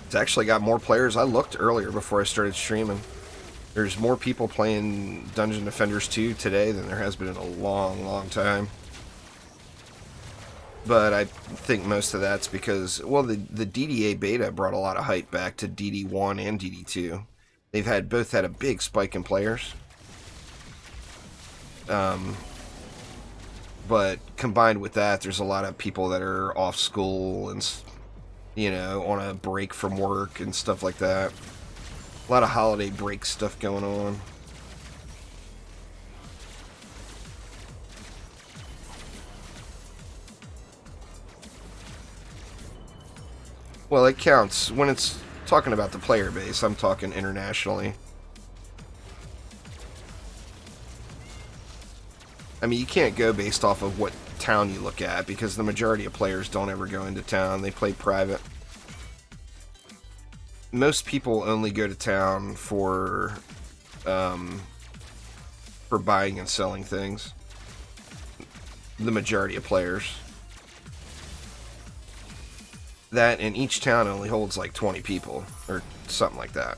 It's actually got more players. I looked earlier before I started streaming. There's more people playing Dungeon Defenders 2 today than there has been in a long, long time. But I think most of that's because, well, the DDA beta brought a lot of hype back to DD1 and DD2. They've both had a big spike in players. But combined with that, there's a lot of people that are off school and, you know, on a break from work and stuff like that. A lot of holiday break stuff going on. Well, it counts. When it's talking about the player base, I'm talking internationally. I mean, you can't go based off of what town you look at, because the majority of players don't ever go into town. They play private. Most people only go to town for buying and selling things. The majority of players. That, and each town only holds like 20 people, or something like that.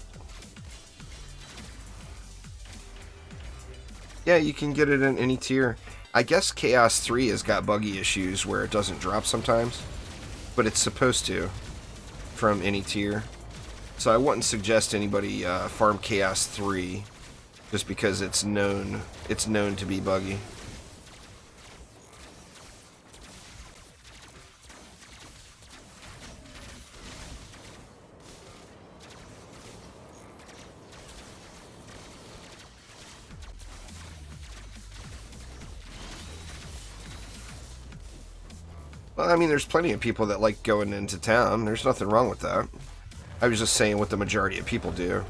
Yeah, you can get it in any tier. I guess Chaos 3 has got buggy issues where it doesn't drop sometimes, but it's supposed to from any tier. So I wouldn't suggest anybody farm Chaos 3 just because it's known to be buggy. Well, I mean, there's plenty of people that like going into town. There's nothing wrong with that. I was just saying what the majority of people do.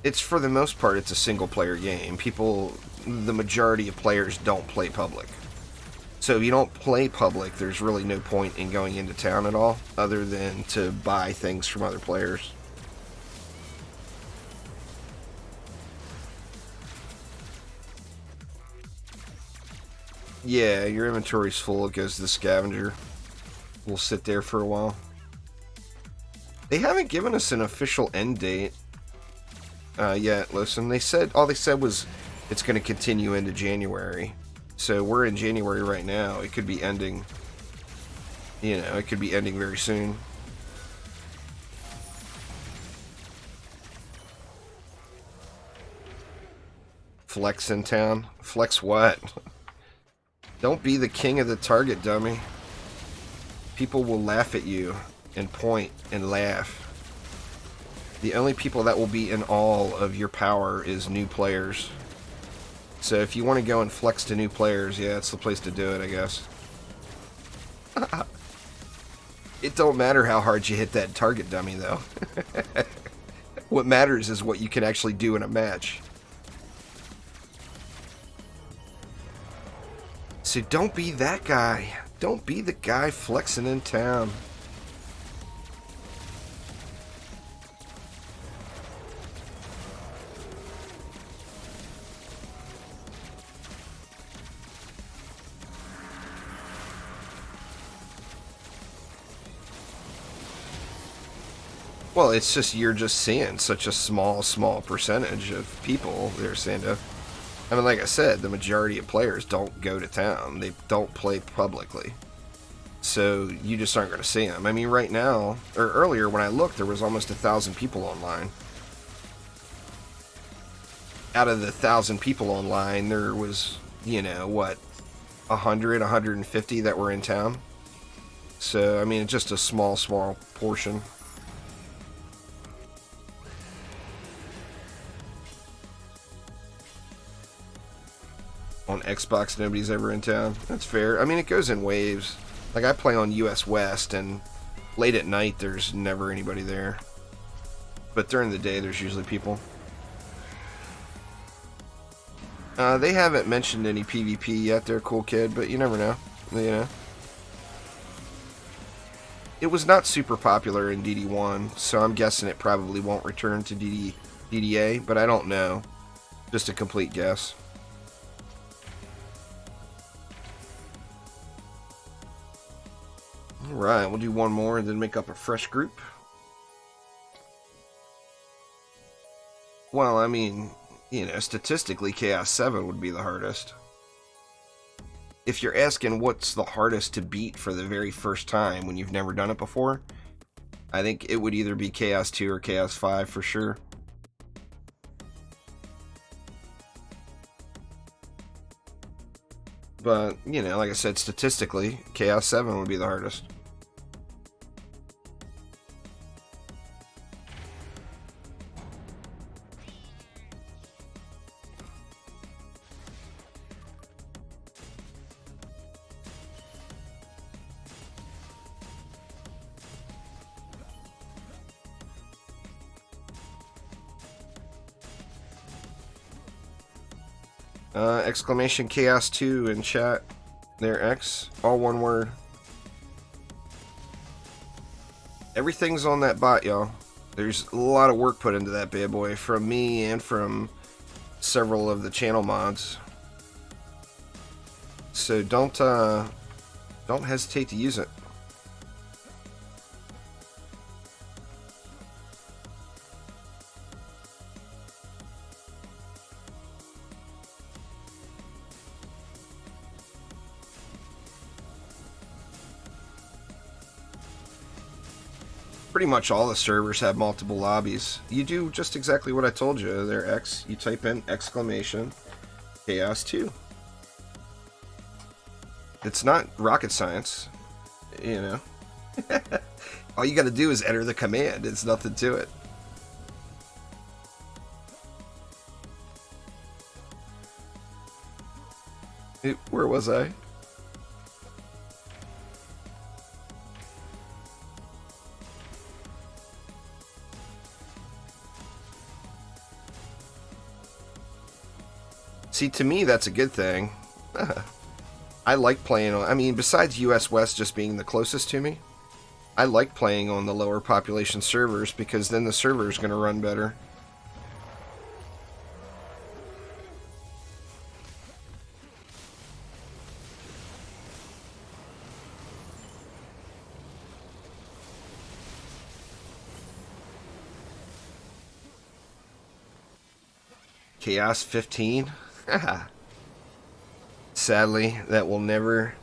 It's, for the most part, it's a single-player game. The majority of players don't play public. So if you don't play public, there's really no point in going into town at all, other than to buy things from other players. Yeah, your inventory's full. It goes to the scavenger. We'll sit there for a while. They haven't given us an official end date yet. Listen, all they said was it's going to continue into January. So we're in January right now. It could be ending. You know, it could be ending very soon. Flex in town. Flex what? Don't be the king of the target, dummy. People will laugh at you and point and laugh. The only people that will be in awe of your power is new players. So if you want to go and flex to new players, yeah, it's the place to do it, I guess. It don't matter how hard you hit that target dummy, though. What matters is what you can actually do in a match. So don't be that guy. Don't be the guy flexing in town. Well, it's just, you're just seeing such a small percentage of people there, Sando. I mean, like I said, the majority of players don't go to town. They don't play publicly. So you just aren't going to see them. I mean, right now, or earlier when I looked, there was almost 1,000 people online. Out of the 1,000 people online, there was, you know, what, 100, 150 that were in town. So, I mean, just a small portion. On Xbox, nobody's ever in town. That's fair. I mean, it goes in waves. Like, I play on US West, and late at night, there's never anybody there. But during the day, there's usually people. They haven't mentioned any PvP yet. They're a cool kid, but you never know. You know. It was not super popular in DD1, so I'm guessing it probably won't return to DDA, but I don't know. Just a complete guess. Alright, we'll do one more and then make up a fresh group. Well, I mean, you know, statistically, Chaos 7 would be the hardest. If you're asking what's the hardest to beat for the very first time when you've never done it before, I think it would either be Chaos 2 or Chaos 5 for sure. But, you know, like I said, statistically, Chaos 7 would be the hardest. Exclamation Chaos 2 in chat. There, X. All one word. Everything's on that bot, y'all. There's a lot of work put into that bad boy from me and from several of the channel mods. So don't hesitate to use it. Pretty much all the servers have multiple lobbies. You do just exactly what I told you there, X. You type in exclamation Chaos 2. It's not rocket science, you know. All you gotta do is enter the command. It's nothing to it. Where was I? See, to me, that's a good thing. I like playing on... I mean, besides US West just being the closest to me, I like playing on the lower population servers because then the server is going to run better. Chaos 15? Sadly,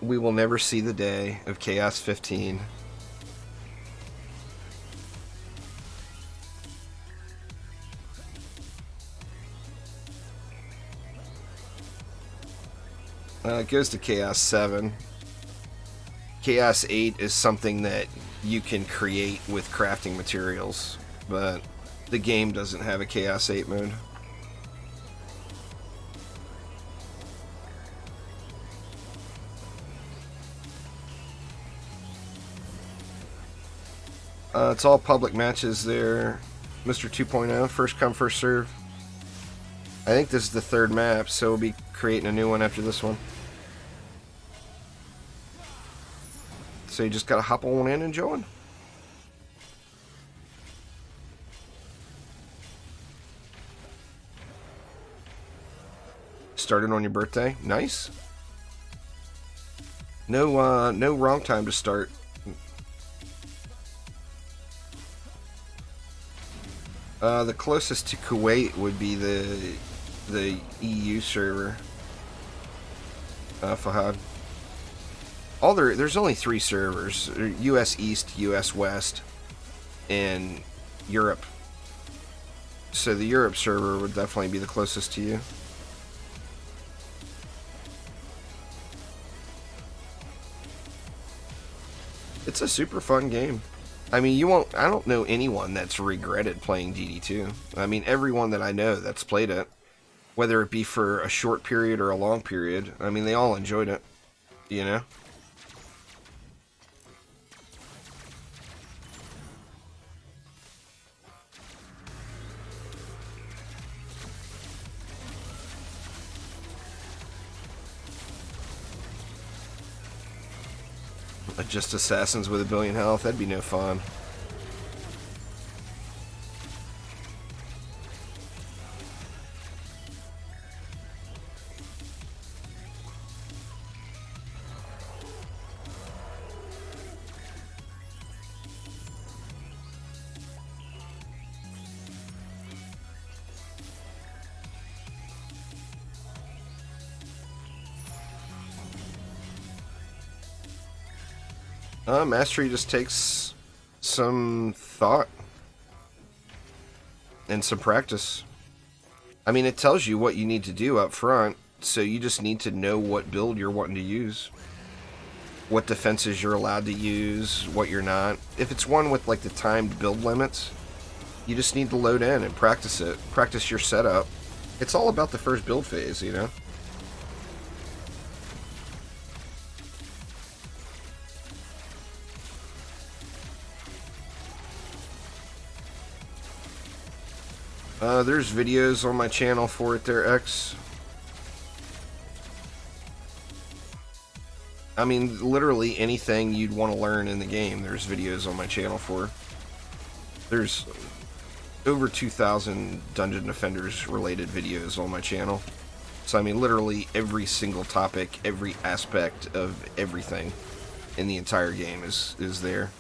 we will never see the day of Chaos 15. It goes to Chaos 7. Chaos 8 is something that you can create with crafting materials, but the game doesn't have a Chaos 8 mode. It's all public matches there. Mr. 2.0, first come, first serve. I think this is the third map, so we'll be creating a new one after this one. So you just gotta hop on in and join. Started on your birthday. Nice. No wrong time to start. The closest to Kuwait would be the EU server. Fahad. There's only 3 servers: US East, US West, and Europe. So the Europe server would definitely be the closest to you. It's a super fun game. I mean, I don't know anyone that's regretted playing DD2. I mean, everyone that I know that's played it, whether it be for a short period or a long period, I mean, they all enjoyed it, you know? Just assassins with 1 billion health, that'd be no fun. Mastery just takes some thought and some practice. I mean, it tells you what you need to do up front, so you just need to know what build you're wanting to use, what defenses you're allowed to use, what you're not. If it's one with like the timed build limits, you just need to load in and practice it. Practice your setup. It's all about the first build phase, you know? There's videos on my channel for it there, X. I mean, literally anything you'd want to learn in the game, there's videos on my channel for. There's over 2,000 Dungeon Defenders related videos on my channel. So I mean, literally every single topic, every aspect of everything in the entire game is there.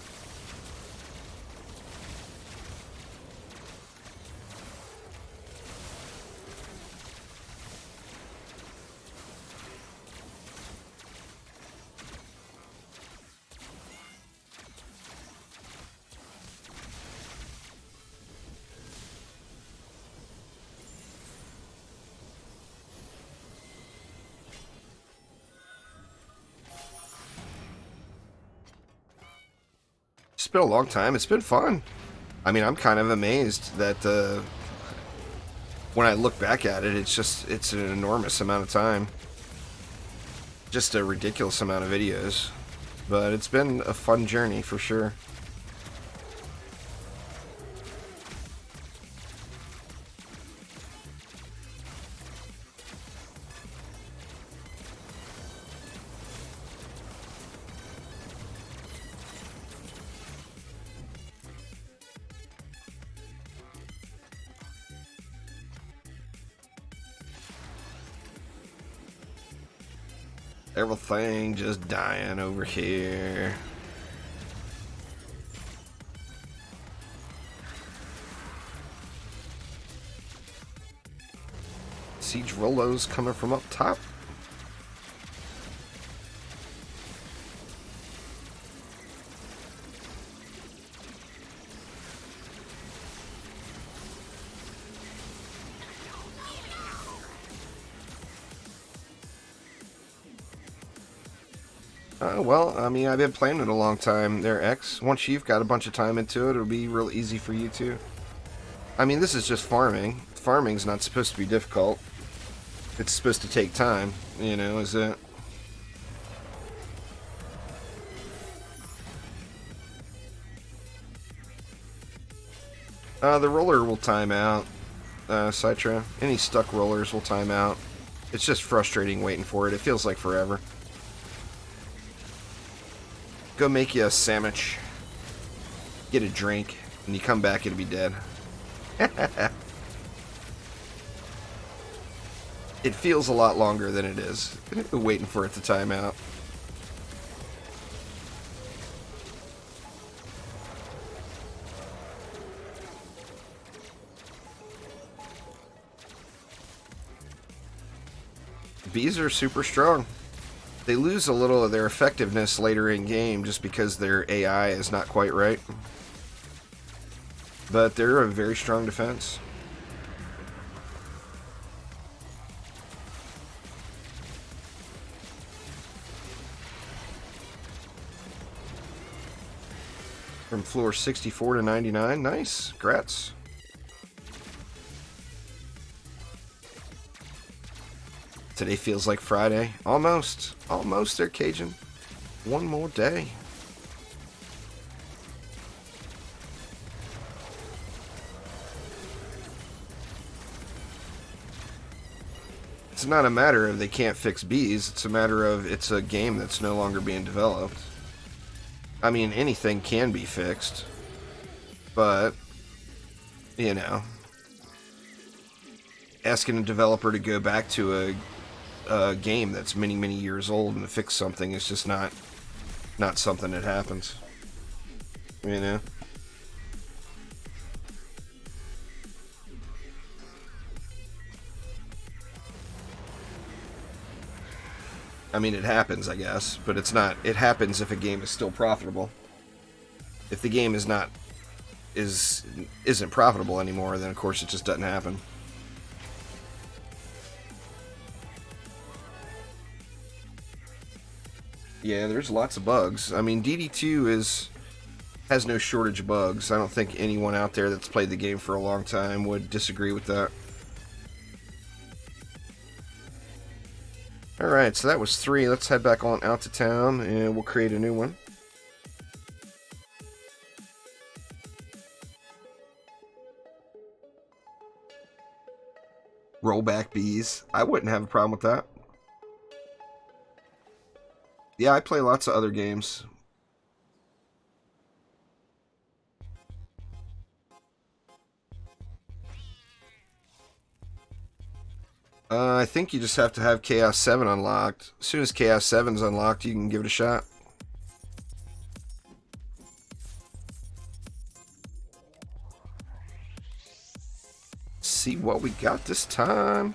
It's been a long time. It's been fun. I mean, I'm kind of amazed that when I look back at it, it's an enormous amount of time. Just a ridiculous amount of videos. But it's been a fun journey for sure. Everything just dying over here. Siege Rollos coming from up top. Well, I mean, I've been playing it a long time there, X. Once you've got a bunch of time into it, it'll be real easy for you too. I mean, this is just farming. Farming's not supposed to be difficult. It's supposed to take time, you know, is it? The roller will time out, Citra. Any stuck rollers will time out. It's just frustrating waiting for it. It feels like forever. Go make you a sandwich. Get a drink. And you come back, it'll be dead. It feels a lot longer than it is. Waiting for it to time out. Bees are super strong. They lose a little of their effectiveness later in game just because their AI is not quite right. But they're a very strong defense. From floor 64 to 99. Nice. Grats. Today feels like Friday. Almost. Almost there, Cajun. One more day. It's not a matter of they can't fix bees. It's a matter of it's a game that's no longer being developed. I mean, anything can be fixed. But, you know, asking a developer to go back to a game that's many, many years old and to fix something is just not something that happens. You know? I mean, it happens, I guess, but it's not. It happens if a game is still profitable. If the game isn't profitable anymore, then of course it just doesn't happen. Yeah, there's lots of bugs. I mean, DD2 has no shortage of bugs. I don't think anyone out there that's played the game for a long time would disagree with that. Alright, so that was 3. Let's head back on out to town and we'll create a new one. Rollback bees. I wouldn't have a problem with that. Yeah, I play lots of other games. I think you just have to have Chaos 7 unlocked. As soon as Chaos 7's unlocked, you can give it a shot. See what we got this time.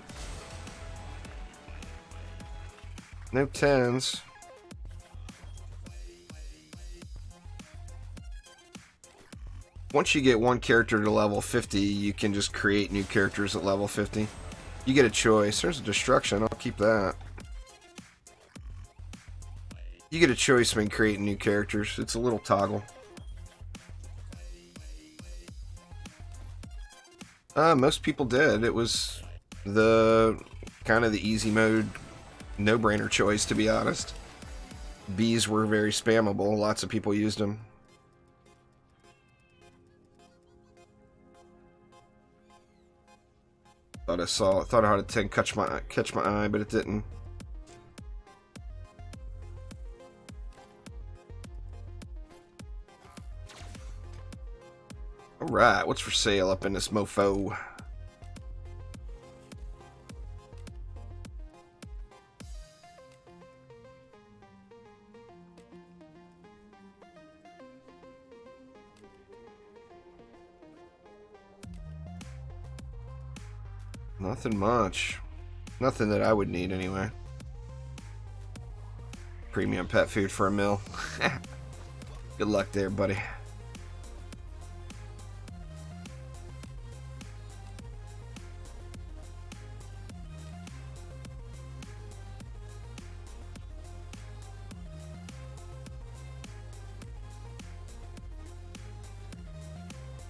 No 10s. Once you get one character to level 50, you can just create new characters at level 50. You get a choice. There's a destruction. I'll keep that. You get a choice when creating new characters. It's a little toggle. Most people did. It was the kind of the easy mode, no-brainer choice, to be honest. Bees were very spammable. Lots of people used them. Thought I had a 10 catch my eye, but it didn't. Alright, what's for sale up in this mofo? Nothing much. Nothing that I would need anyway. Premium pet food for a meal. Good luck there, buddy.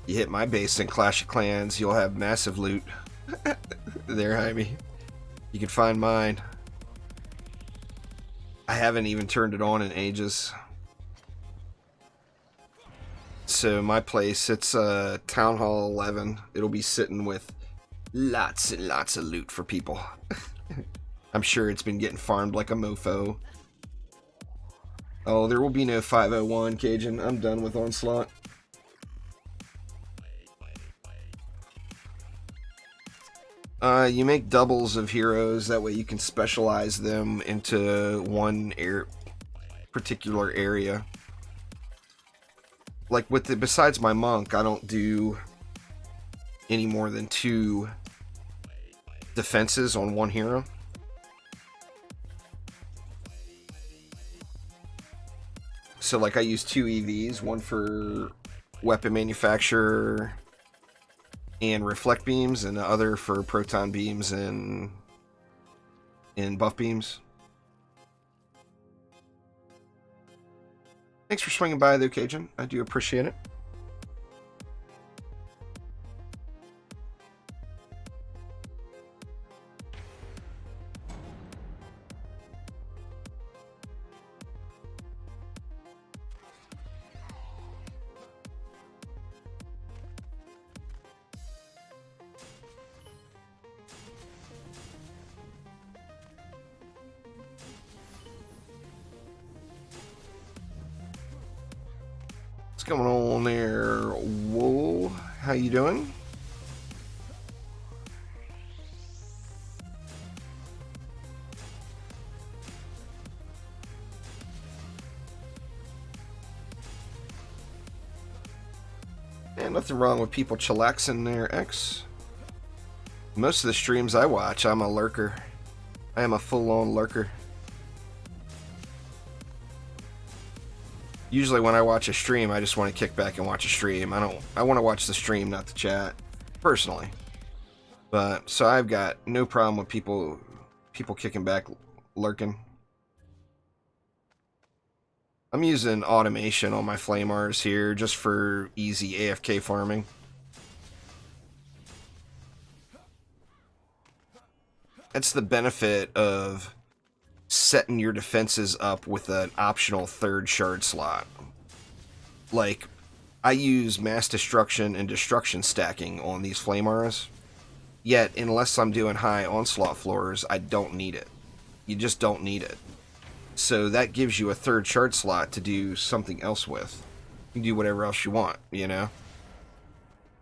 You hit my base in Clash of Clans, you'll have massive loot. There, Jaime. You can find mine. I haven't even turned it on in ages. So my place, it's Town Hall 11. It'll be sitting with lots and lots of loot for people. I'm sure it's been getting farmed like a mofo. Oh, there will be no 501, Cajun. I'm done with Onslaught. You make doubles of heroes. That way you can specialize them into one particular area. Like with the, besides my monk, I don't do any more than 2 defenses on one hero. So like I use 2 EVs, one for weapon manufacturer and reflect beams, and the other for proton beams and buff beams. Thanks for swinging by though, Cajun. I do appreciate it. What's going on there? Whoa, how you doing? And nothing wrong with people chillaxing their X. Most of the streams I watch, I'm a lurker. I am a full-on lurker. Usually when I watch a stream, I just want to kick back and watch a stream. I want to watch the stream, not the chat, personally. But so I've got no problem with people kicking back, lurking. I'm using automation on my flamers here just for easy AFK farming. That's the benefit of setting your defenses up with an optional 3rd shard slot. Like, I use mass destruction and destruction stacking on these flame auras, yet unless I'm doing high onslaught floors, I don't need it. You just don't need it. So that gives you a 3rd shard slot to do something else with. You can do whatever else you want, you know?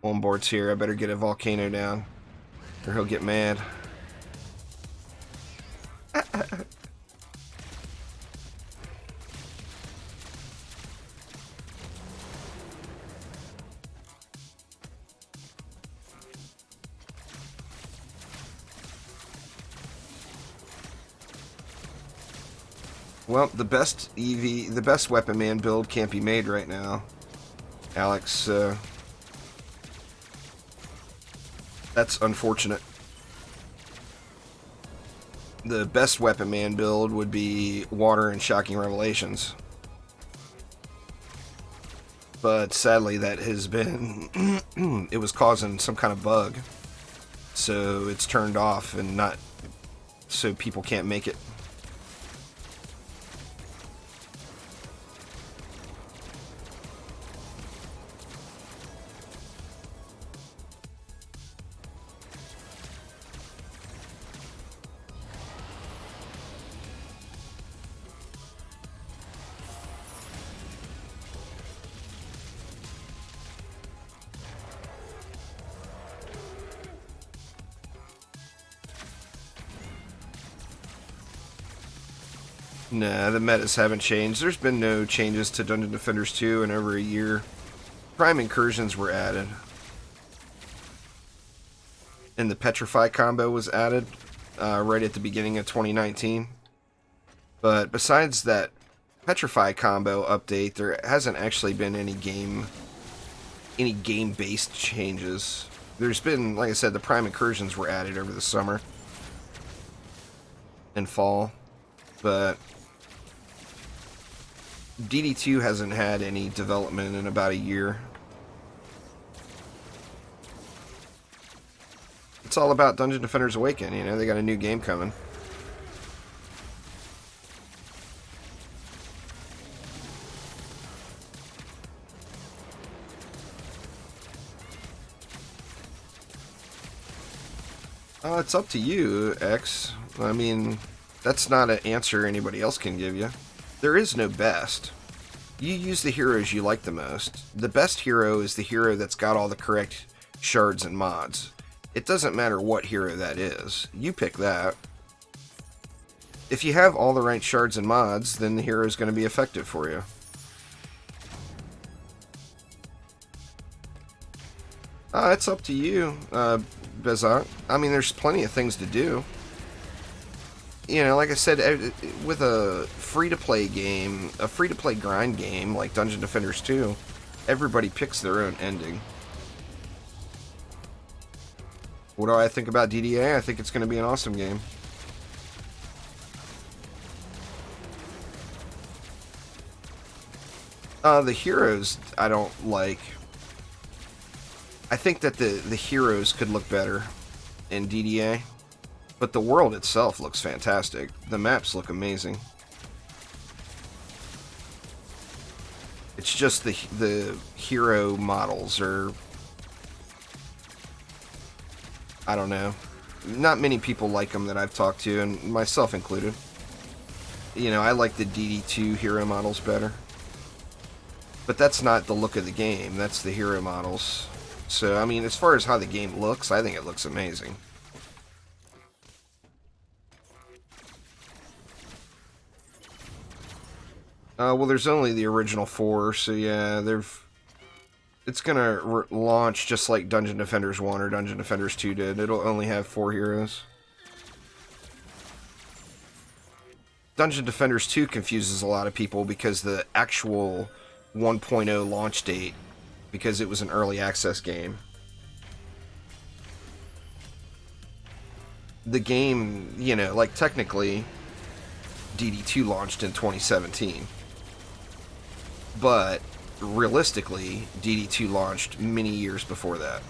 Onboard's here, I better get a volcano down, or he'll get mad. Well, the best weapon man build can't be made right now, Alex. That's unfortunate. The best weapon man build would be Water and Shocking Revelations. But sadly that has been... it was causing some kind of bug. So it's turned off and not... so people can't make it. Nah, the metas haven't changed. There's been no changes to Dungeon Defenders 2 in over a year. Prime Incursions were added. And the Petrify combo was added right at the beginning of 2019. But besides that Petrify combo update, there hasn't actually been any game-based changes. There's been, like I said, the Prime Incursions were added over the summer and fall. But DD2 hasn't had any development in about a year. It's all about Dungeon Defenders Awaken, you know, they got a new game coming. It's up to you, X. I mean, that's not an answer anybody else can give you. There is no best. You use the heroes you like the most. The best hero is the hero that's got all the correct shards and mods. It doesn't matter what hero that is. You pick that. If you have all the right shards and mods, then the hero is going to be effective for you. It's up to you, Bezot. I mean, there's plenty of things to do. You know, like I said, with a free-to-play game, a free-to-play grind game like Dungeon Defenders 2, everybody picks their own ending. What do I think about DDA? I think it's going to be an awesome game. The heroes I don't like. I think that the heroes could look better in DDA, but the world itself looks fantastic. The maps look amazing. It's just the hero models are, I don't know. Not many people like them that I've talked to, and myself included. You know, I like the DD2 hero models better. But that's not the look of the game, that's the hero models. So, I mean, as far as how the game looks, I think it looks amazing. Well, there's only the original 4, so yeah, it's gonna launch just like Dungeon Defenders 1 or Dungeon Defenders 2 did. It'll only have 4 heroes. Dungeon Defenders 2 confuses a lot of people because the actual 1.0 launch date, because it was an early access game. The game, you know, like technically DD2 launched in 2017. But realistically, DD2 launched many years before that.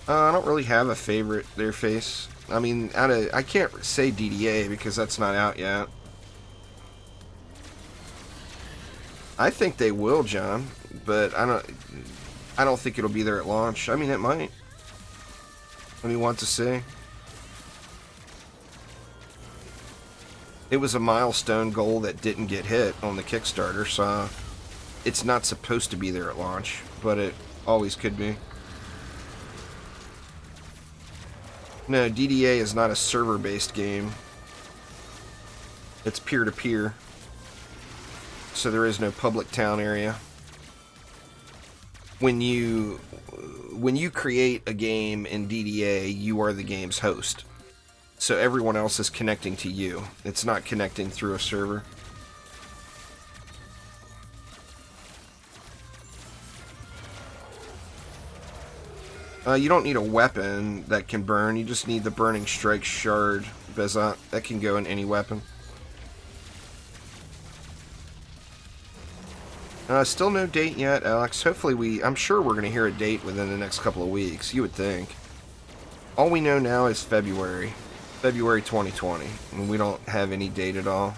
I don't really have a favorite there, Face. I mean, I can't say DDA because that's not out yet. I think they will, John, but I don't think it'll be there at launch. I mean, it might. Let me want to see. It was a milestone goal that didn't get hit on the Kickstarter, so it's not supposed to be there at launch, but it always could be. No, DDA is not a server-based game. It's peer-to-peer. So there is no public town area. When you create a game in DDA, you are the game's host. So everyone else is connecting to you. It's not connecting through a server. You don't need a weapon that can burn. You just need the Burning Strike Shard, Bezot. That can go in any weapon. Still no date yet, Alex. Hopefully I'm sure we're going to hear a date within the next couple of weeks. You would think. All we know now is February. February 2020. And we don't have any date at all.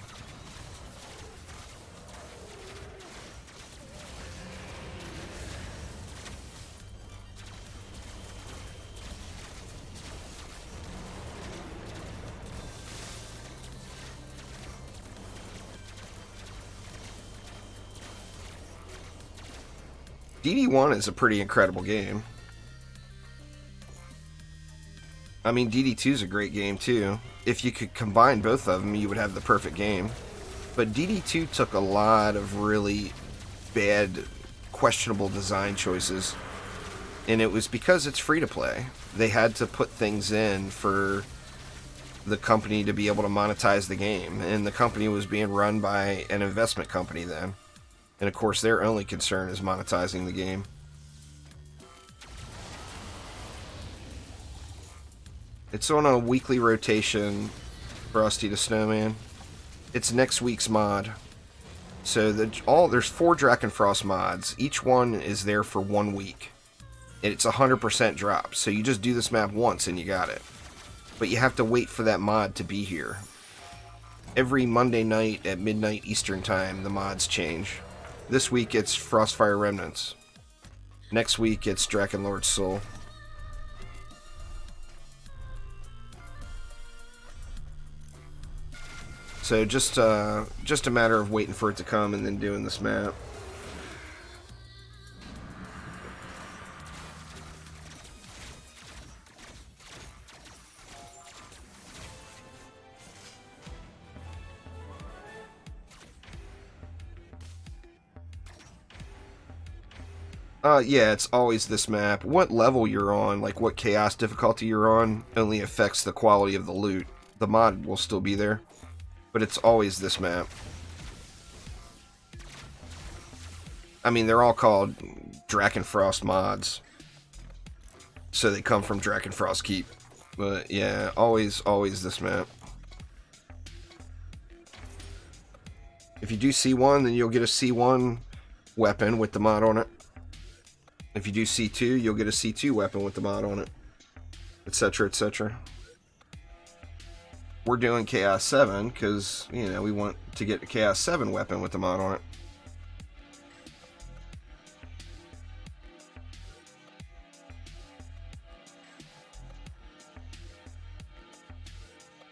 DD1 is a pretty incredible game. I mean, DD2 is a great game too. If you could combine both of them, you would have the perfect game. But DD2 took a lot of really bad, questionable design choices. And it was because it's free to play. They had to put things in for the company to be able to monetize the game. And the company was being run by an investment company then. And of course, their only concern is monetizing the game. It's on a weekly rotation, Frosty the Snowman. It's next week's mod. So there's 4 Drakenfrost mods. Each one is there for 1 week. And it's 100% drop. So you just do this map once and you got it. But you have to wait for that mod to be here. Every Monday night at midnight Eastern time, the mods change. This week it's Frostfire Remnants. Next week it's Drakenlord's Soul. So just a matter of waiting for it to come and then doing this map. Yeah, it's always this map. What level you're on, like what chaos difficulty you're on, only affects the quality of the loot. The mod will still be there, but it's always this map. I mean, they're all called Drakenfrost mods, so they come from Drakenfrost Keep. But yeah, always this map. If you do C1, then you'll get a C1 weapon with the mod on it. If you do C2, you'll get a C2 weapon with the mod on it, etc., etc. We're doing Chaos 7 because, you know, we want to get a Chaos 7 weapon with the mod on it.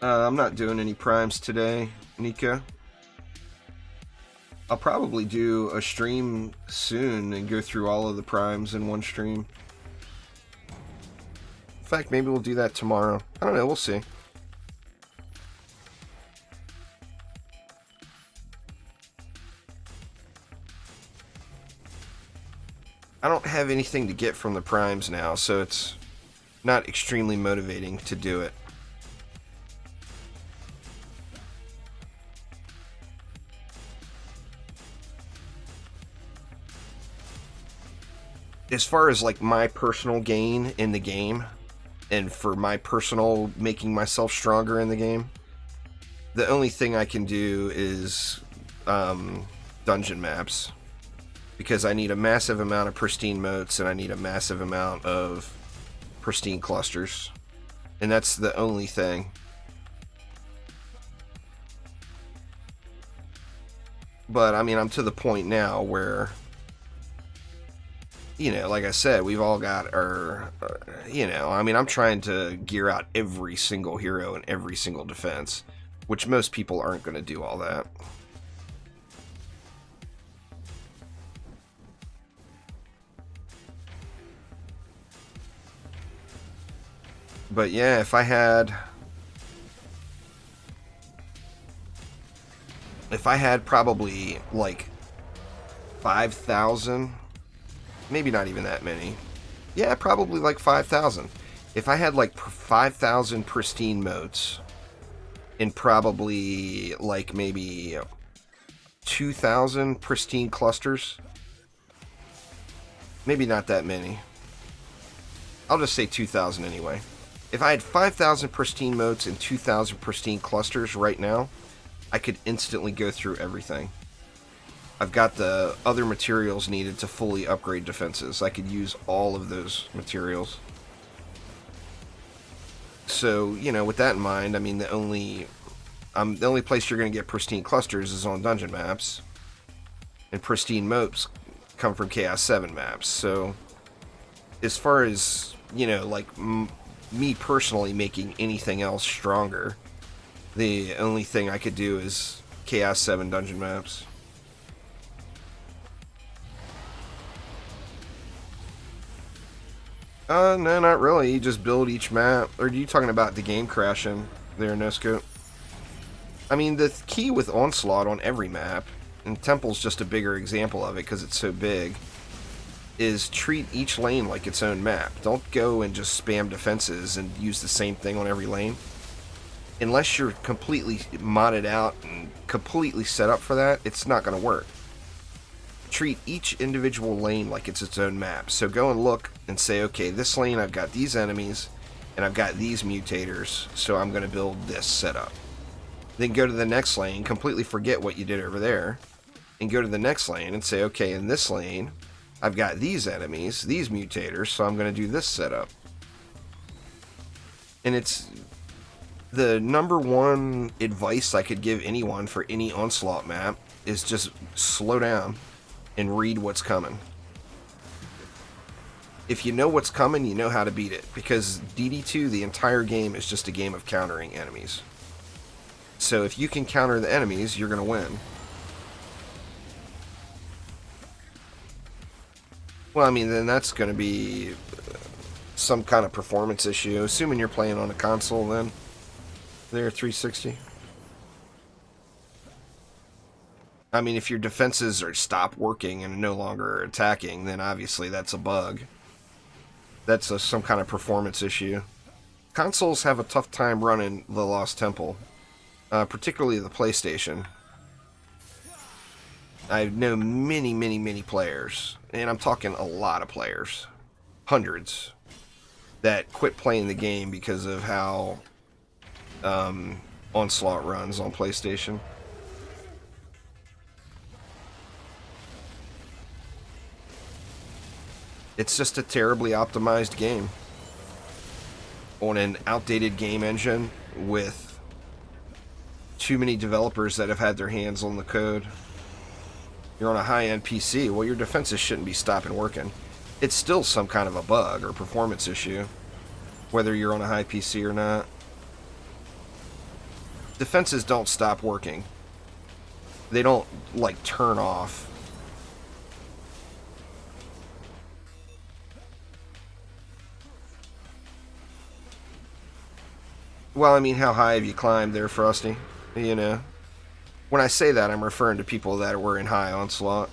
I'm not doing any primes today, Nika. I'll probably do a stream soon and go through all of the primes in one stream. In fact, maybe we'll do that tomorrow. I don't know, we'll see. I don't have anything to get from the primes now, so it's not extremely motivating to do it. As far as like my personal gain in the game, and for my personal making myself stronger in the game, the only thing I can do is dungeon maps, because I need a massive amount of pristine moats and I need a massive amount of pristine clusters, and that's the only thing. But I mean, I'm to the point now where, you know, like I said, we've all got our, you know, I mean, I'm trying to gear out every single hero and every single defense, which most people aren't going to do all that. But yeah, if I had probably like 5,000, maybe not even that many. Yeah, probably like 5,000. If I had like 5,000 pristine moats and probably like maybe 2,000 pristine clusters, maybe not that many. I'll just say 2,000 anyway. If I had 5,000 pristine moats and 2,000 pristine clusters right now, I could instantly go through everything. I've got the other materials needed to fully upgrade defenses. I could use all of those materials. So, you know, with that in mind, I mean, the only place you're going to get pristine clusters is on dungeon maps. And pristine moats come from Chaos 7 maps. So, as far as, you know, like, me personally making anything else stronger, the only thing I could do is Chaos 7 dungeon maps. No, not really. You just build each map. Or are you talking about the game crashing there, no scope? I mean, the key with Onslaught on every map, and Temple's just a bigger example of it because it's so big, is treat each lane like its own map. Don't go and just spam defenses and use the same thing on every lane. Unless you're completely modded out and completely set up for that, it's not going to work. Treat each individual lane like it's its own map. So go and look and say, okay, this lane I've got these enemies and I've got these mutators, so I'm going to build this setup. Then go to the next lane, completely forget what you did over there, and go to the next lane and say, okay, in this lane I've got these enemies, these mutators, so I'm going to do this setup. And it's the number one advice I could give anyone for any Onslaught map is just slow down and read what's coming. If you know what's coming, you know how to beat it. Because DD2, the entire game, is just a game of countering enemies. So if you can counter the enemies, you're going to win. Well, I mean, then that's going to be some kind of performance issue. Assuming you're playing on a console, then. There, 360. I mean, if your defenses are stop working and no longer attacking, then obviously that's a bug. That's some kind of performance issue. Consoles have a tough time running The Lost Temple, particularly the PlayStation. I know many players, and I'm talking a lot of players, hundreds, that quit playing the game because of how Onslaught runs on PlayStation. It's just a terribly optimized game on an outdated game engine with too many developers that have had their hands on the code. You're on a high-end PC, well, your defenses shouldn't be stopping working. It's still some kind of a bug or performance issue, whether you're on a high PC or not. Defenses don't stop working. They don't, like, turn off. Well, I mean, how high have you climbed there, Frosty? You know? When I say that, I'm referring to people that were in high Onslaught.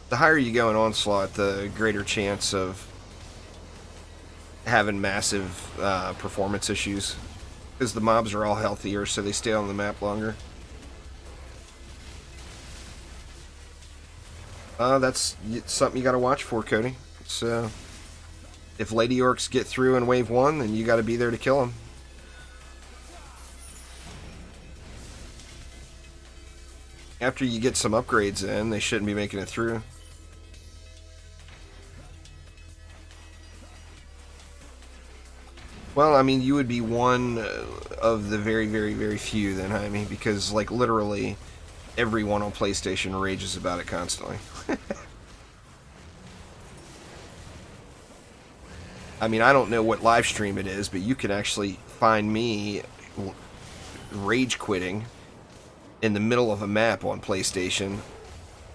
The higher you go in Onslaught, the greater chance of having massive performance issues. Because the mobs are all healthier, so they stay on the map longer. That's something you gotta watch for, Cody. So, if Lady Orcs get through in Wave 1, then you gotta be there to kill them. After you get some upgrades in, they shouldn't be making it through. Well, I mean, you would be one of the very few then, Jaime, because, like, literally everyone on PlayStation rages about it constantly. I mean, I don't know what live stream it is, but you can actually find me rage quitting in the middle of a map on PlayStation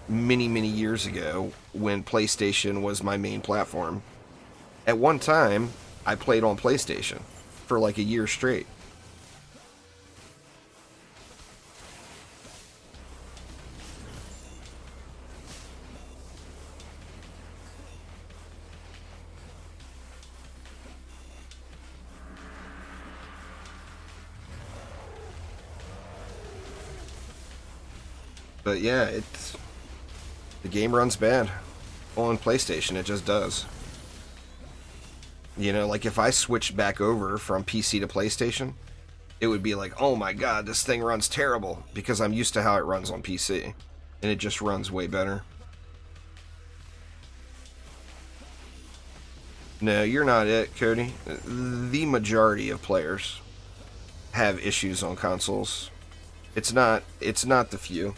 many years ago when PlayStation was my main platform. At one time, I played on PlayStation for like a year straight. But yeah, the game runs bad on PlayStation. It just does. You know, like if I switched back over from PC to PlayStation, it would be like, oh my god, this thing runs terrible, because I'm used to how it runs on PC, and it just runs way better. No, you're not it, Cody. The majority of players have issues on consoles. It's not the few.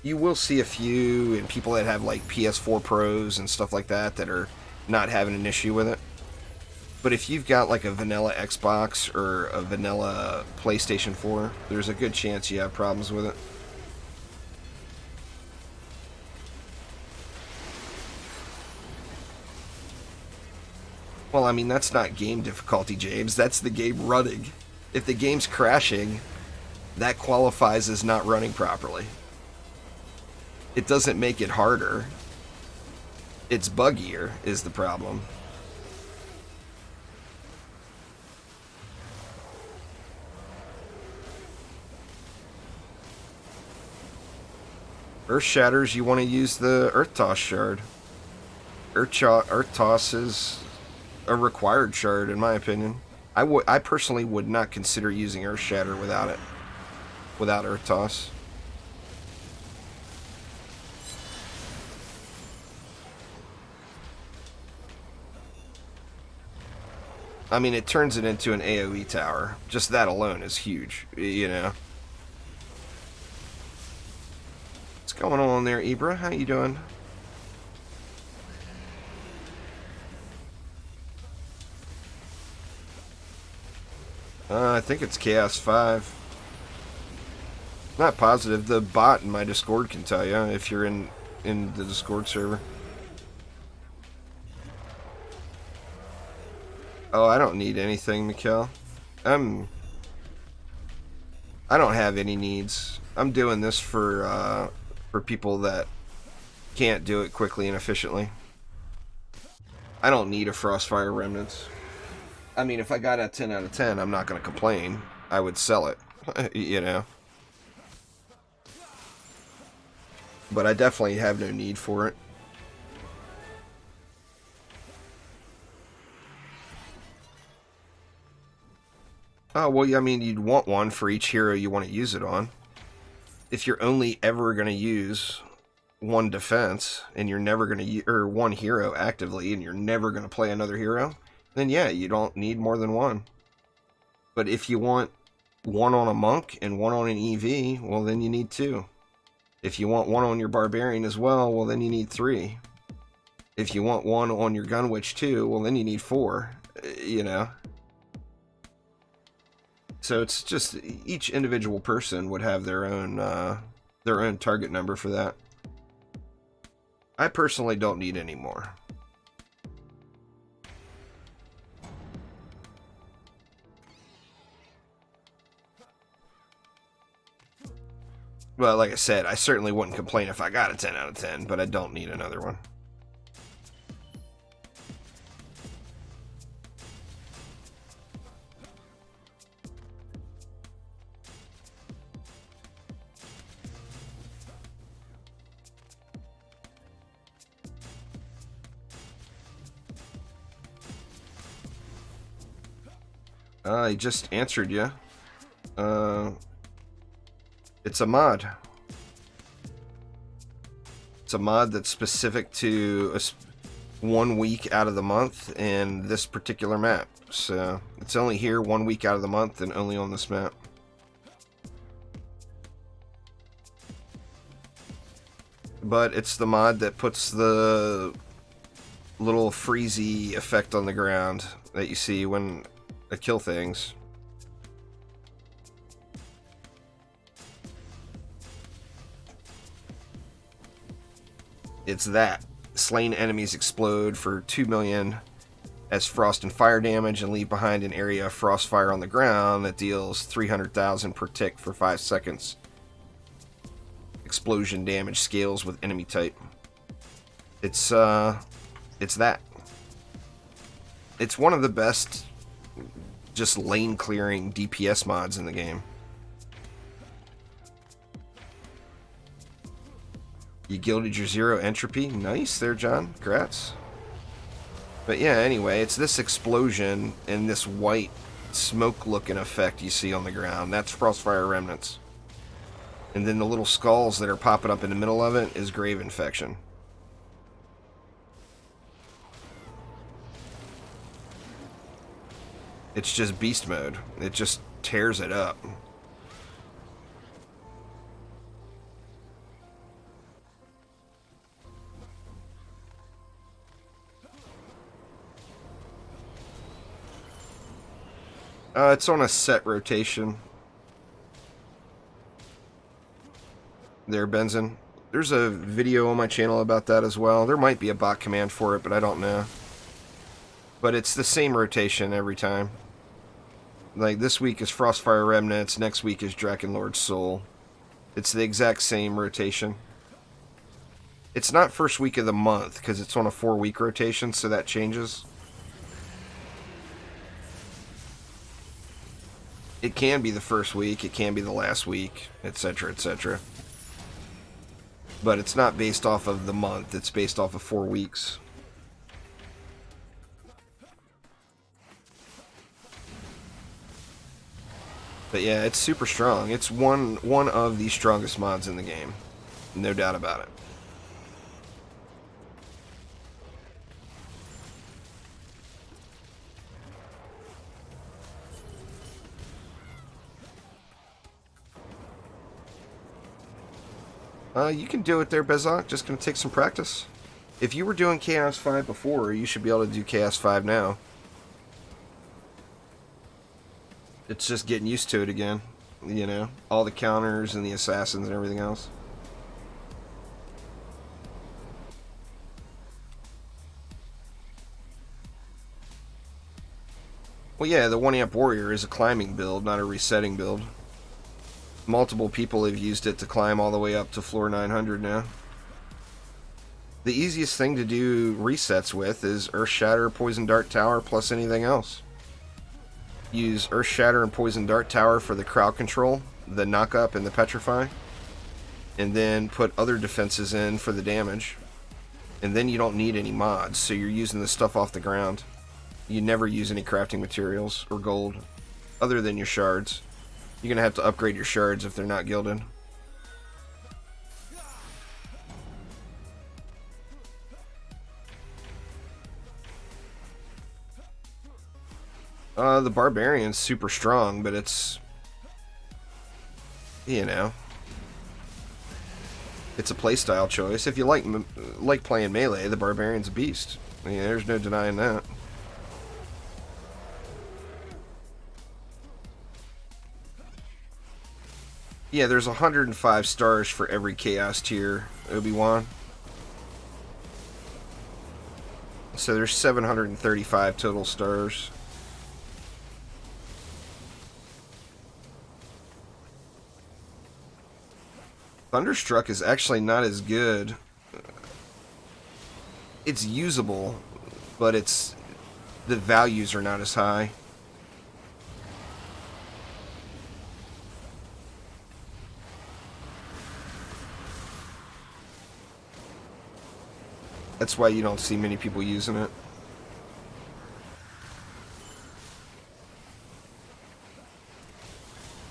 You will see a few, and people that have like PS4 Pros and stuff like that that are not having an issue with it. But if you've got like a vanilla Xbox or a vanilla PlayStation 4, there's a good chance you have problems with it. Well, I mean, that's not game difficulty, James. That's the game running. If the game's crashing, that qualifies as not running properly. It doesn't make it harder. It's buggier, is the problem. Earth Shatters, you want to use the Earth Toss shard. Earth Toss is a required shard, in my opinion. I personally would not consider using Earth Shatter without it. Without Earth Toss. I mean, it turns it into an AoE tower. Just that alone is huge, you know. What's going on there, Ibra? How you doing? I think it's Chaos 5. Not positive. The bot in my Discord can tell you if you're in the Discord server. Oh, I don't need anything, Mikkel. I don't have any needs. I'm doing this for people that can't do it quickly and efficiently. I don't need a Frostfire Remnants. I mean, if I got a 10 out of 10, I'm not going to complain. I would sell it, you know. But I definitely have no need for it. Oh, well, I mean, you'd want one for each hero you want to use it on. If you're only ever going to use one defense, and you're never going to or one hero actively, and you're never going to play another hero, then yeah, you don't need more than one. But if you want one on a monk and one on an EV, well, then you need two. If you want one on your barbarian as well, well, then you need three. If you want one on your gun witch too, well, then you need four. You know. So it's just each individual person would have their own target number for that. I personally don't need any more. Well, like I said, I certainly wouldn't complain if I got a 10 out of 10, but I don't need another one. I just answered you. It's a mod. It's a mod that's specific to 1 week out of the month in this particular map. So it's only here 1 week out of the month and only on this map. But it's the mod that puts the little freezy effect on the ground that you see when I kill things. It's that. Slain enemies explode for 2 million as frost and fire damage and leave behind an area of frostfire on the ground that deals 300,000 per tick for 5 seconds. Explosion damage scales with enemy type. It's that. It's one of the best just lane clearing DPS mods in the game. You gilded your zero entropy. Nice there, John. Congrats. But yeah, anyway, it's this explosion and this white smoke looking effect you see on the ground. That's Frostfire Remnants. And then the little skulls that are popping up in the middle of it is grave infection. It's just beast mode. It just tears it up. It's on a set rotation. There, Benson. There's a video on my channel about that as well. There might be a bot command for it, but I don't know. But it's the same rotation every time. Like, this week is Frostfire Remnants, next week is Drakenlord's Soul. It's the exact same rotation. It's not first week of the month, because it's on a 4-week rotation, so that changes. It can be the first week, it can be the last week, etc., etc. But it's not based off of the month, it's based off of 4 weeks. But yeah, it's super strong. It's one of the strongest mods in the game. No doubt about it. You can do it there, Bezok. Just gonna take some practice. If you were doing Chaos 5 before, you should be able to do Chaos 5 now. It's just getting used to it again, you know? All the counters and the assassins and everything else. Well, yeah, the 1-amp warrior is a climbing build, not a resetting build. Multiple people have used it to climb all the way up to floor 900 now. The easiest thing to do resets with is Earth Shatter, Poison Dart Tower, plus anything else. Use Earth Shatter and Poison Dart Tower for the crowd control, the knock up, and the petrify. And then put other defenses in for the damage. And then you don't need any mods, so you're using the stuff off the ground. You never use any crafting materials or gold, other than your shards. You're going to have to upgrade your shards if they're not gilded. The Barbarian's super strong, but it's, you know, it's a playstyle choice. If you like playing melee, the Barbarian's a beast. I mean, there's no denying that. Yeah, there's 105 stars for every Chaos tier, Obi-Wan. So there's 735 total stars. Thunderstruck is actually not as good. It's usable, but the values are not as high. That's why you don't see many people using it.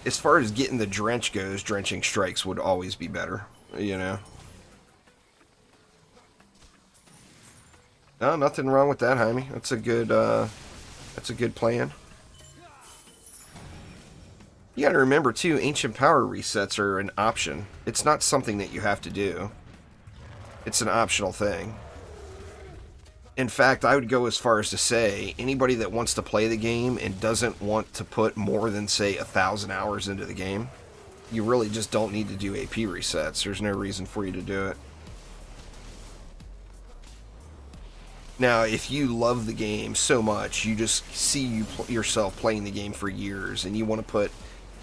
As far as getting the drench goes, drenching strikes would always be better, you know. No, nothing wrong with that, Jaime. That's a good plan. You gotta remember too, ancient power resets are an option. It's not something that you have to do. It's an optional thing. In fact, I would go as far as to say, anybody that wants to play the game and doesn't want to put more than, say, 1,000 hours into the game, you really just don't need to do AP resets. There's no reason for you to do it. Now, if you love the game so much, you just see yourself playing the game for years, and you want to put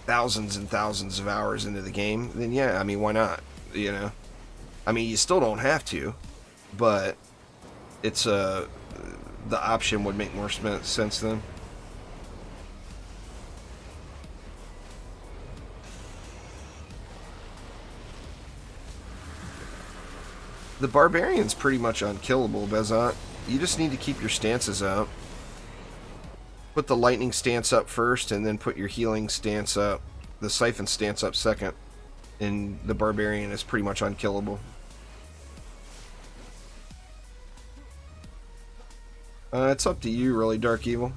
thousands and thousands of hours into the game, then yeah, I mean, why not? You know? I mean, you still don't have to, but it's the option would make more sense then. The Barbarian's pretty much unkillable, Bezot. You just need to keep your stances up. Put the lightning stance up first, and then put your healing stance up, the siphon stance up second, and the Barbarian is pretty much unkillable. It's up to you, really, Dark Evil.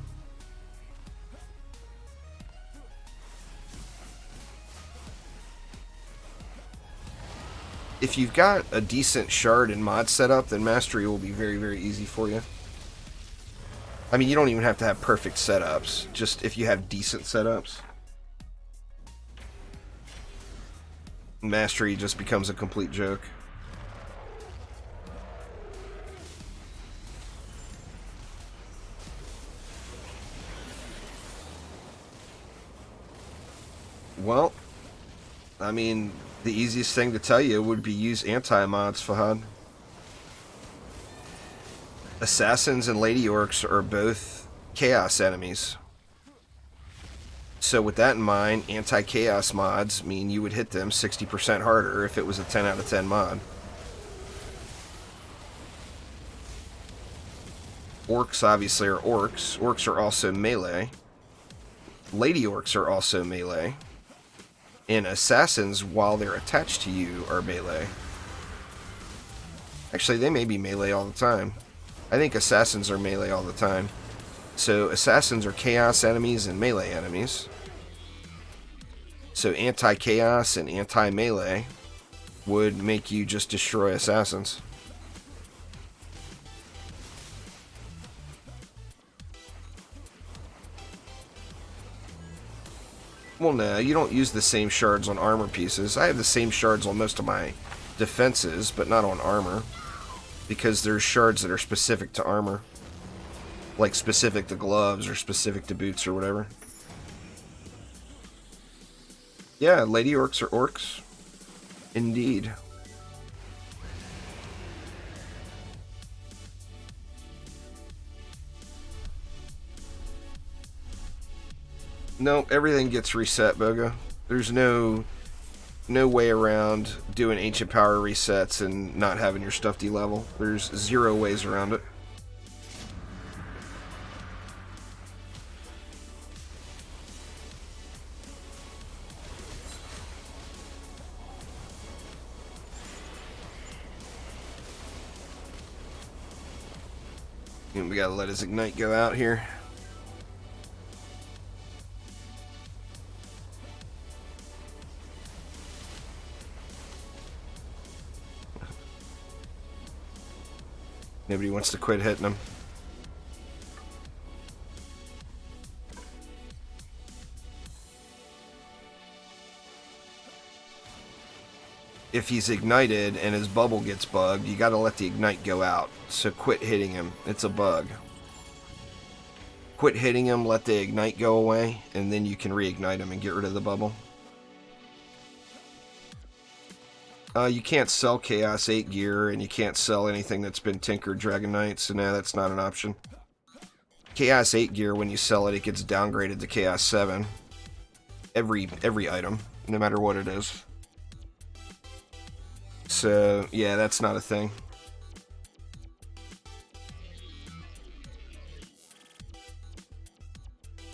If you've got a decent shard and mod setup, then Mastery will be very, very easy for you. I mean, you don't even have to have perfect setups, just if you have decent setups. Mastery just becomes a complete joke. Well, I mean, the easiest thing to tell you would be use anti-mods, Fahad. Assassins and Lady Orcs are both Chaos enemies. So with that in mind, anti-Chaos mods mean you would hit them 60% harder if it was a 10 out of 10 mod. Orcs obviously are orcs. Orcs are also melee. Lady Orcs are also melee. And assassins, while they're attached to you, are melee. Actually, they may be melee all the time. I think assassins are melee all the time. So assassins are chaos enemies and melee enemies. So anti-chaos and anti-melee would make you just destroy assassins. Well, no, you don't use the same shards on armor pieces. I have the same shards on most of my defenses, but not on armor. Because there's shards that are specific to armor. Like specific to gloves or specific to boots or whatever. Yeah, lady orcs are orcs. Indeed. No, everything gets reset, Boga. There's no way around doing ancient power resets and not having your stuff de-level. There's 0 ways around it. And we gotta let his ignite go out here. Nobody wants to quit hitting him. If he's ignited and his bubble gets bugged, you gotta let the ignite go out. So quit hitting him. It's a bug. Quit hitting him, let the ignite go away, and then you can reignite him and get rid of the bubble. You can't sell Chaos 8 gear, and you can't sell anything that's been tinkered Dragon Knight, so no, that's not an option. Chaos 8 gear, when you sell it, it gets downgraded to Chaos 7. Every item, no matter what it is. So, yeah, that's not a thing.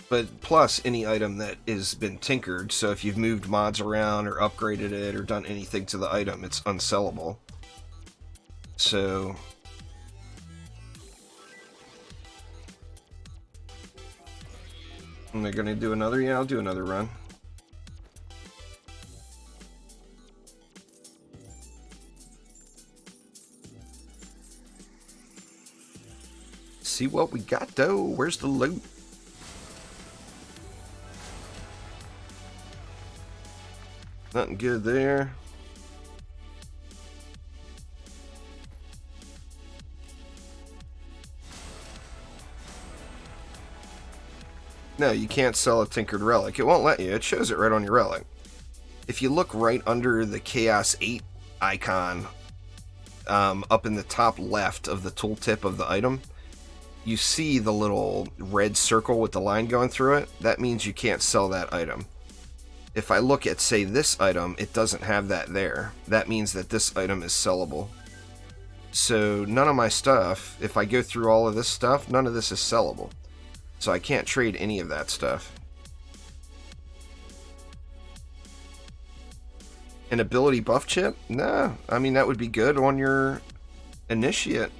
But plus, any item that has been tinkered, so if you've moved mods around or upgraded it or done anything to the item, it's unsellable. So... am I gonna do another? Yeah, I'll do another run. See what we got, though. Where's the loot? Nothing good there. No, you can't sell a tinkered relic. It won't let you. It shows it right on your relic. If you look right under the Chaos 8 icon, up in the top left of the tooltip of the item, you see the little red circle with the line going through it. That means you can't sell that item. If I look at, say, this item, it doesn't have that there. That means that this item is sellable. So none of my stuff, if I go through all of this stuff, none of this is sellable. So I can't trade any of that stuff. An ability buff chip? No. I mean, that would be good on your initiate.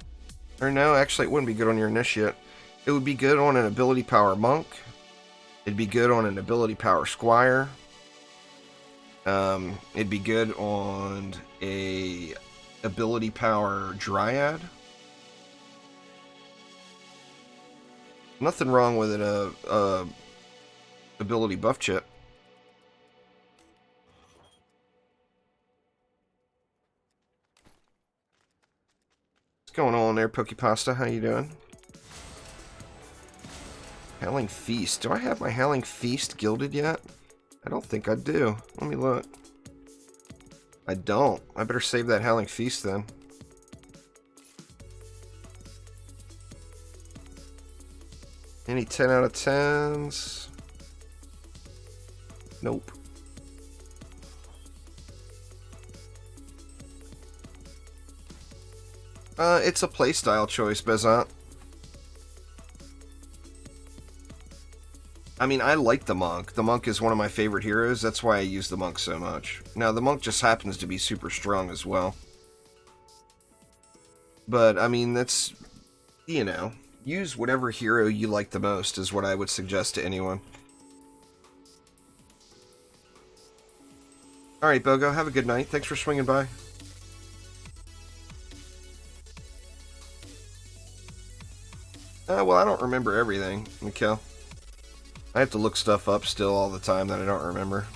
Or no, actually it wouldn't be good on your initiate. It would be good on an ability power monk. It'd be good on an ability power squire. It'd be good on a ability power dryad. Nothing wrong with an ability buff chip. What's going on there, Pokepasta? How you doing? Howling Feast. Do I have my Howling Feast gilded yet? I don't think I do. Let me look. I don't. I better save that Howling Feast then. Any 10 out of 10s? Nope. It's a playstyle choice, Bezant. I mean, I like the monk. The monk is one of my favorite heroes. That's why I use the monk so much. Now, the monk just happens to be super strong as well. But, I mean, that's, you know, use whatever hero you like the most is what I would suggest to anyone. Alright, Bogo, have a good night. Thanks for swinging by. Well, I don't remember everything, Mikkel. I have to look stuff up still all the time that I don't remember.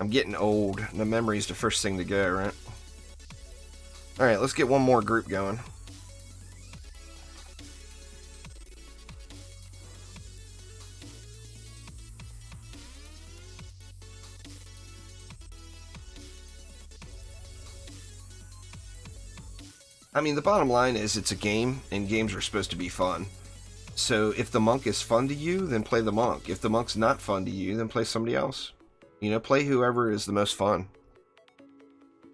I'm getting old. The memory's the first thing to go, right? Alright, let's get one more group going. I mean, the bottom line is it's a game, and games are supposed to be fun. So if the monk is fun to you, then play the monk. If the monk's not fun to you, then play somebody else. You know, play whoever is the most fun.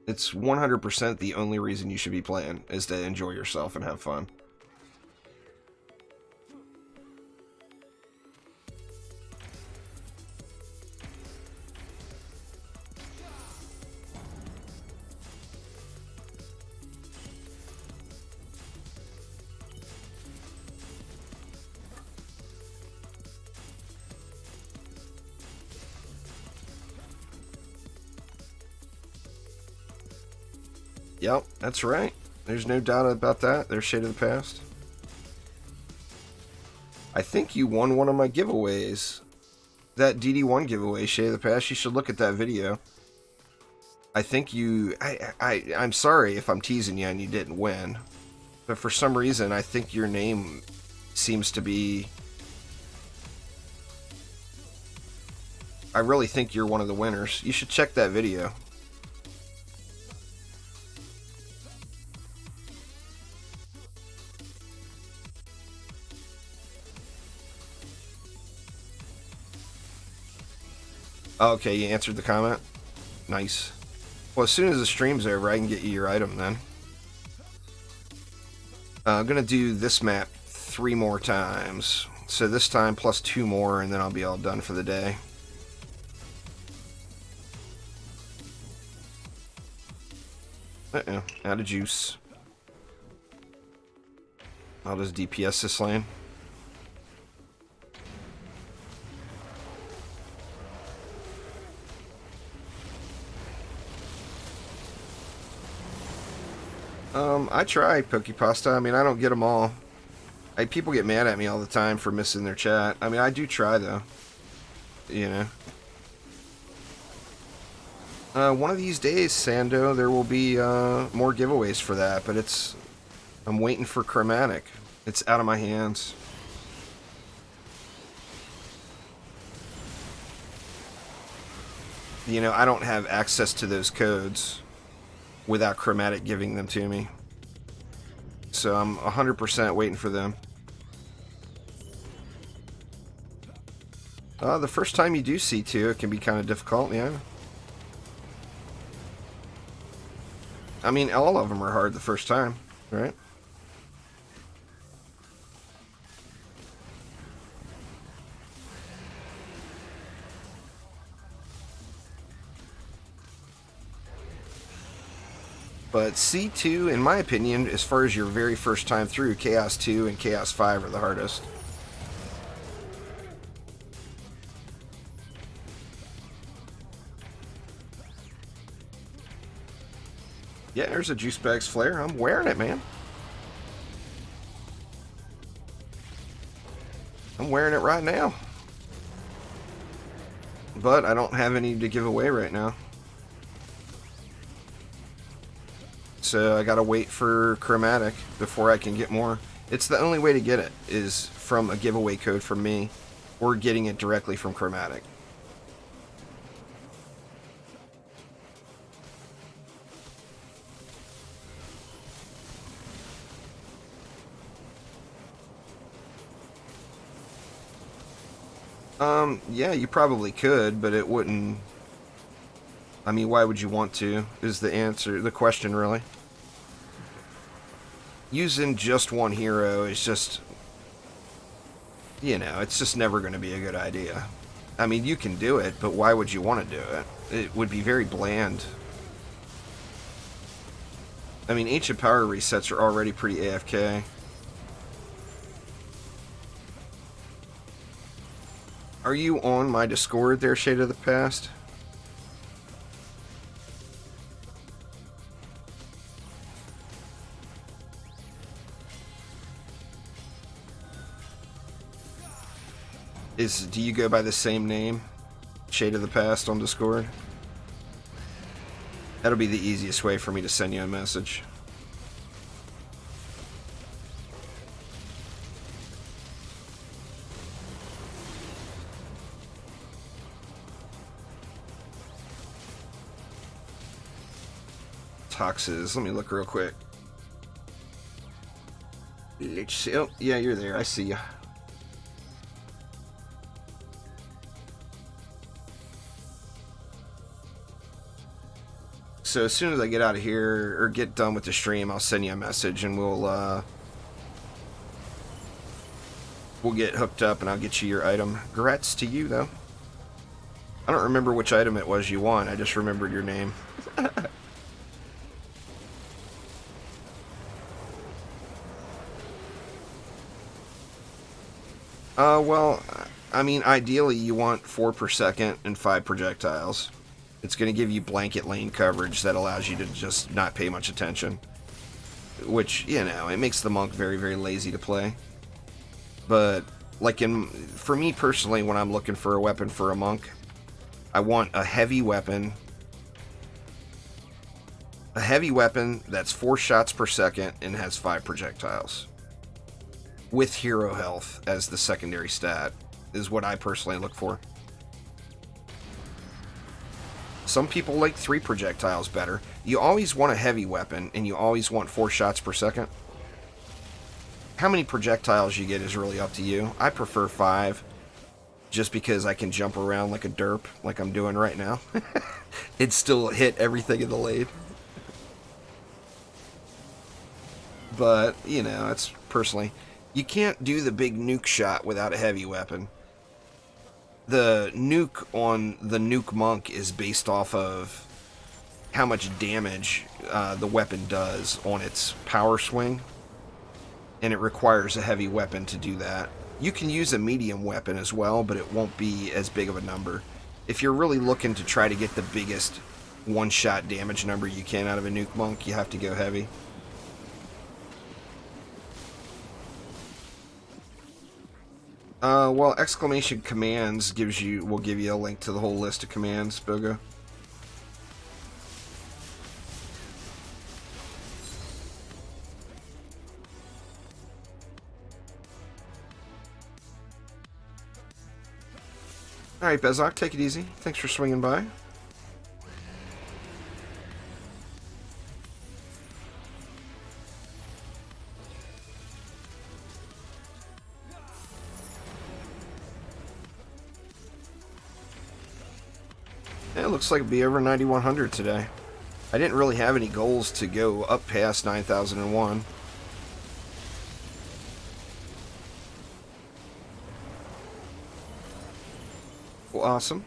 It's 100% the only reason you should be playing, is to enjoy yourself and have fun. Yep, that's right. There's no doubt about that. There's Shade of the Past. I think you won one of my giveaways. That DD1 giveaway, Shade of the Past. You should look at that video. I think you... I'm sorry if I'm teasing you and you didn't win. But for some reason, I think your name seems to be... I really think you're one of the winners. You should check that video. Oh, okay, you answered the comment? Nice. Well, as soon as the stream's over, I can get you your item then. I'm going to do this map 3 more times. So this time plus 2 more, and then I'll be all done for the day. Uh-oh, out of juice. I'll just DPS this lane. I try Pokepasta. I mean, I don't get them all. People get mad at me all the time for missing their chat. I mean, I do try, though. You know. One of these days, Sando, there will be more giveaways for that, but it's... I'm waiting for Chromatic. It's out of my hands. You know, I don't have access to those codes without Chromatic giving them to me. So I'm 100% waiting for them. The first time you do C2, it can be kind of difficult, yeah. I mean, all of them are hard the first time, right? But C2, in my opinion, as far as your very first time through, Chaos 2 and Chaos 5 are the hardest. Yeah, there's a Juice Bags flare. I'm wearing it, man. I'm wearing it right now. But I don't have any to give away right now. So I gotta wait for Chromatic before I can get more. It's the only way to get it, is from a giveaway code from me, or getting it directly from Chromatic. Yeah, you probably could, but it wouldn't... I mean, why would you want to, is the answer, the question, really. Using just one hero is just... You know, it's just never going to be a good idea. I mean, you can do it, but why would you want to do it? It would be very bland. I mean, ancient power resets are already pretty AFK. Are you on my Discord there, Shade of the Past? Do you go by the same name? Shade of the Past on Discord? That'll be the easiest way for me to send you a message. Toxes. Let me look real quick. Let's see. Oh, yeah, you're there. I see you. So as soon as I get out of here or get done with the stream, I'll send you a message and we'll get hooked up and I'll get you your item. Congrats to you though. I don't remember which item it was you won. I just remembered your name. Well, I mean, ideally you want 4 per second and 5 projectiles. It's going to give you blanket lane coverage that allows you to just not pay much attention. Which, you know, it makes the monk very, very lazy to play. But, like, for me personally, when I'm looking for a weapon for a monk, I want a heavy weapon. A heavy weapon that's 4 shots per second and has 5 projectiles. With hero health as the secondary stat is what I personally look for. Some people like 3 projectiles better. You always want a heavy weapon, and you always want 4 shots per second. How many projectiles you get is really up to you. I prefer 5, just because I can jump around like a derp, like I'm doing right now. It still hit everything in the lane. But, you know, it's personally... You can't do the big nuke shot without a heavy weapon. The nuke on the nuke monk is based off of how much damage the weapon does on its power swing, and it requires a heavy weapon to do that. You can use a medium weapon as well, but it won't be as big of a number. If you're really looking to try to get the biggest one-shot damage number you can out of a nuke monk, you have to go heavy. Well, exclamation commands will give you a link to the whole list of commands, Bogo. Alright, Bezok, take it easy. Thanks for swinging by. It looks like it'll be over 9,100 today. I didn't really have any goals to go up past 9,001. Well, awesome.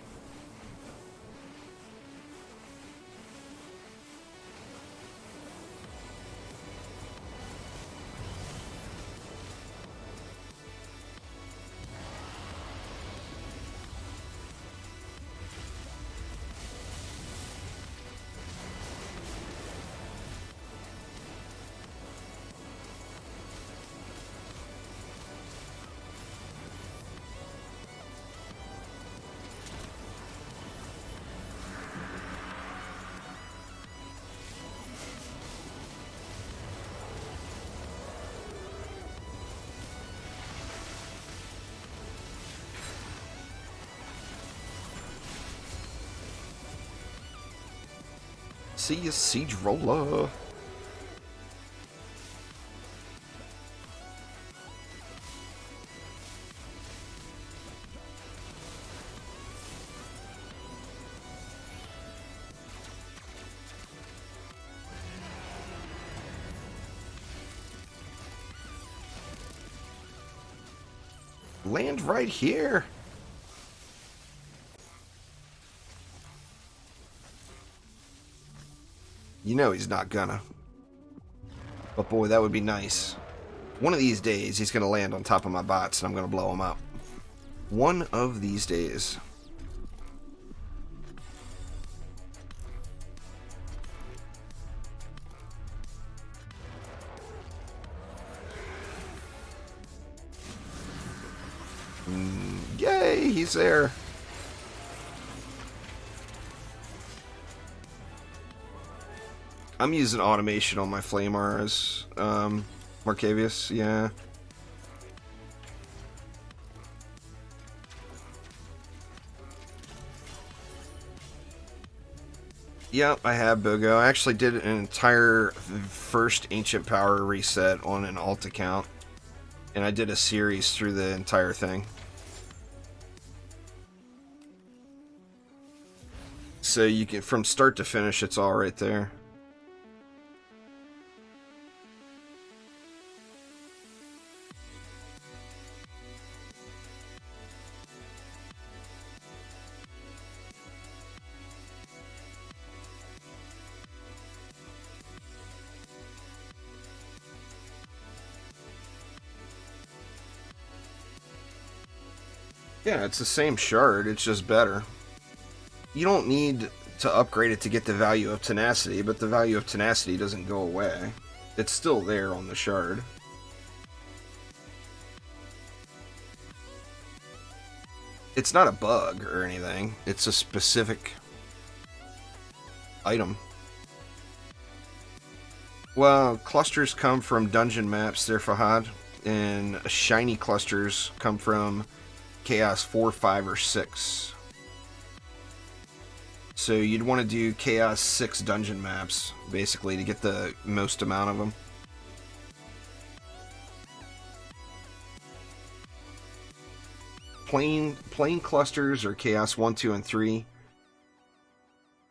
See ya, Siege Roller. Land right here. You know he's not gonna. But boy, that would be nice. One of these days, he's gonna land on top of my bots and I'm gonna blow him up. One of these days. Yay! Yay, he's there. I'm using automation on my Flame Auras, Marcavius, yeah. Yep, I have Bogo. I actually did an entire first Ancient Power reset on an alt account. And I did a series through the entire thing. So you can, from start to finish, it's all right there. Yeah, it's the same shard, it's just better. You don't need to upgrade it to get the value of tenacity, but the value of tenacity doesn't go away. It's still there on the shard. It's not a bug or anything, it's a specific item. Well, clusters come from dungeon maps there, Fahad, and shiny clusters come from Chaos 4, 5, or 6. So you'd want to do Chaos 6 dungeon maps, basically, to get the most amount of them. Plain clusters are Chaos 1, 2, and 3.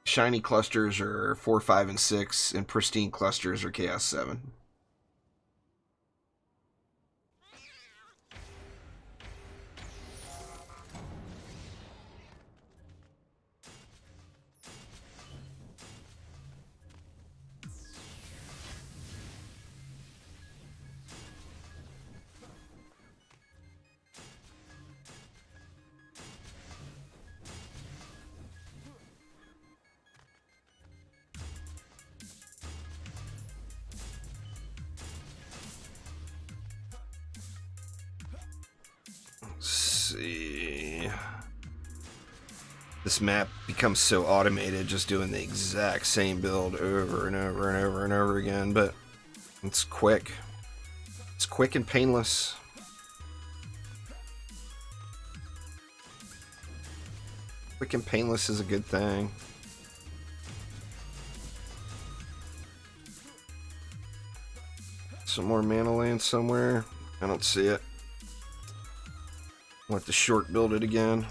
Shiny clusters are 4, 5, and 6, and pristine clusters are Chaos 7. See, this map becomes so automated, just doing the exact same build over and over and over and over again, but it's quick. It's quick and painless. Quick and painless is a good thing. Some more mana land somewhere. I don't see it. I'll have to short build it again.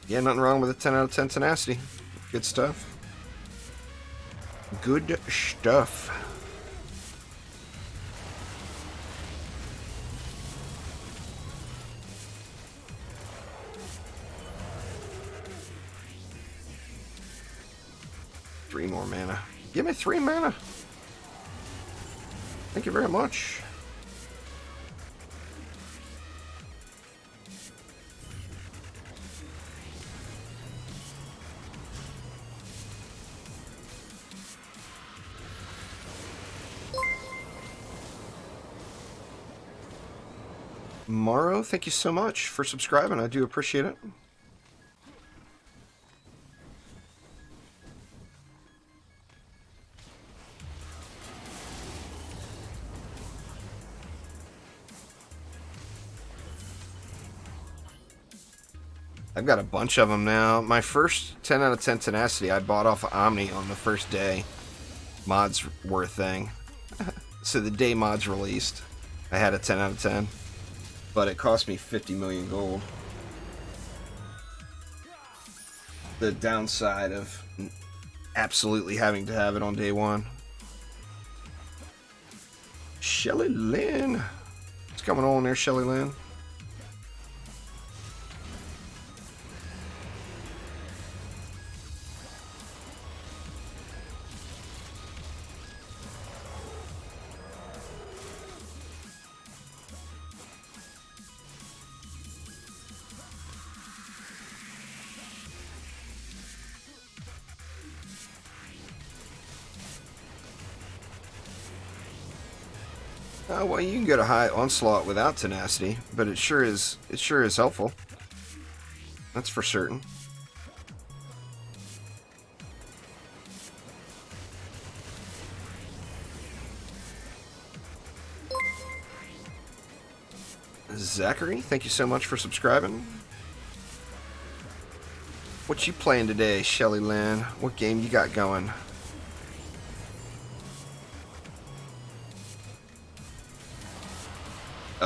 Yeah, nothing wrong with a 10 out of 10 tenacity. Good stuff. Good stuff. Three more mana. Give me 3 mana. Thank you very much. Morrow, thank you so much for subscribing. I do appreciate it. I've got a bunch of them now. My first 10 out of 10 tenacity I bought off of Omni on the first day mods were a thing. So the day mods released, I had a 10 out of 10. But it cost me 50 million gold. The downside of absolutely having to have it on day one. Shelly Lynn. What's going on there, Shelly Lynn? Well, you can go to high onslaught without tenacity, but it sure is helpful. That's for certain. Zachary, thank you so much for subscribing. What you playing today, Shelly Lynn? What game you got going?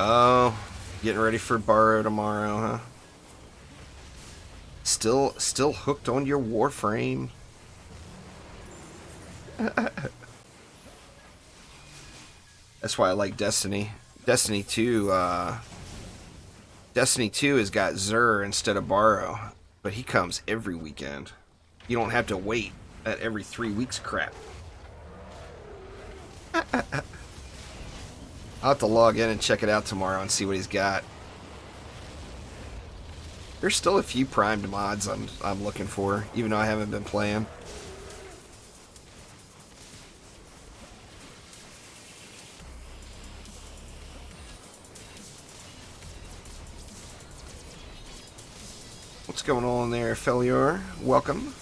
Oh, getting ready for Borrow tomorrow, huh? Still hooked on your Warframe. That's why I like Destiny. Destiny 2 has got Xur instead of Borrow, but he comes every weekend. You don't have to wait at every 3 weeks crap. I'll have to log in and check it out tomorrow and see what he's got. There's still a few primed mods I'm looking for, even though I haven't been playing. What's going on there, Felior? Welcome.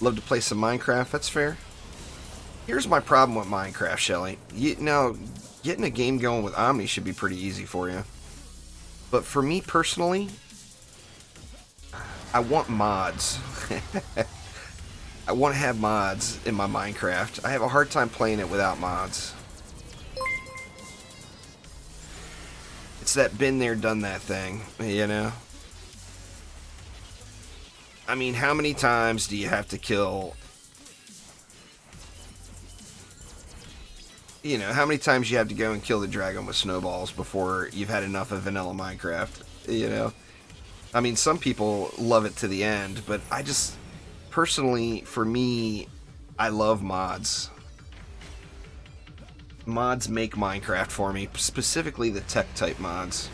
Love to play some Minecraft, that's fair. Here's my problem with Minecraft, Shelly. Now, getting a game going with Omni should be pretty easy for you. But for me personally, I want mods. I want to have mods in my Minecraft. I have a hard time playing it without mods. It's that been there, done that thing, you know? I mean, how many times do you have to kill... You know, how many times you have to go and kill the dragon with snowballs before you've had enough of vanilla Minecraft, you know? I mean, some people love it to the end, but I just... Personally, for me, I love mods. Mods make Minecraft for me, specifically the tech-type mods.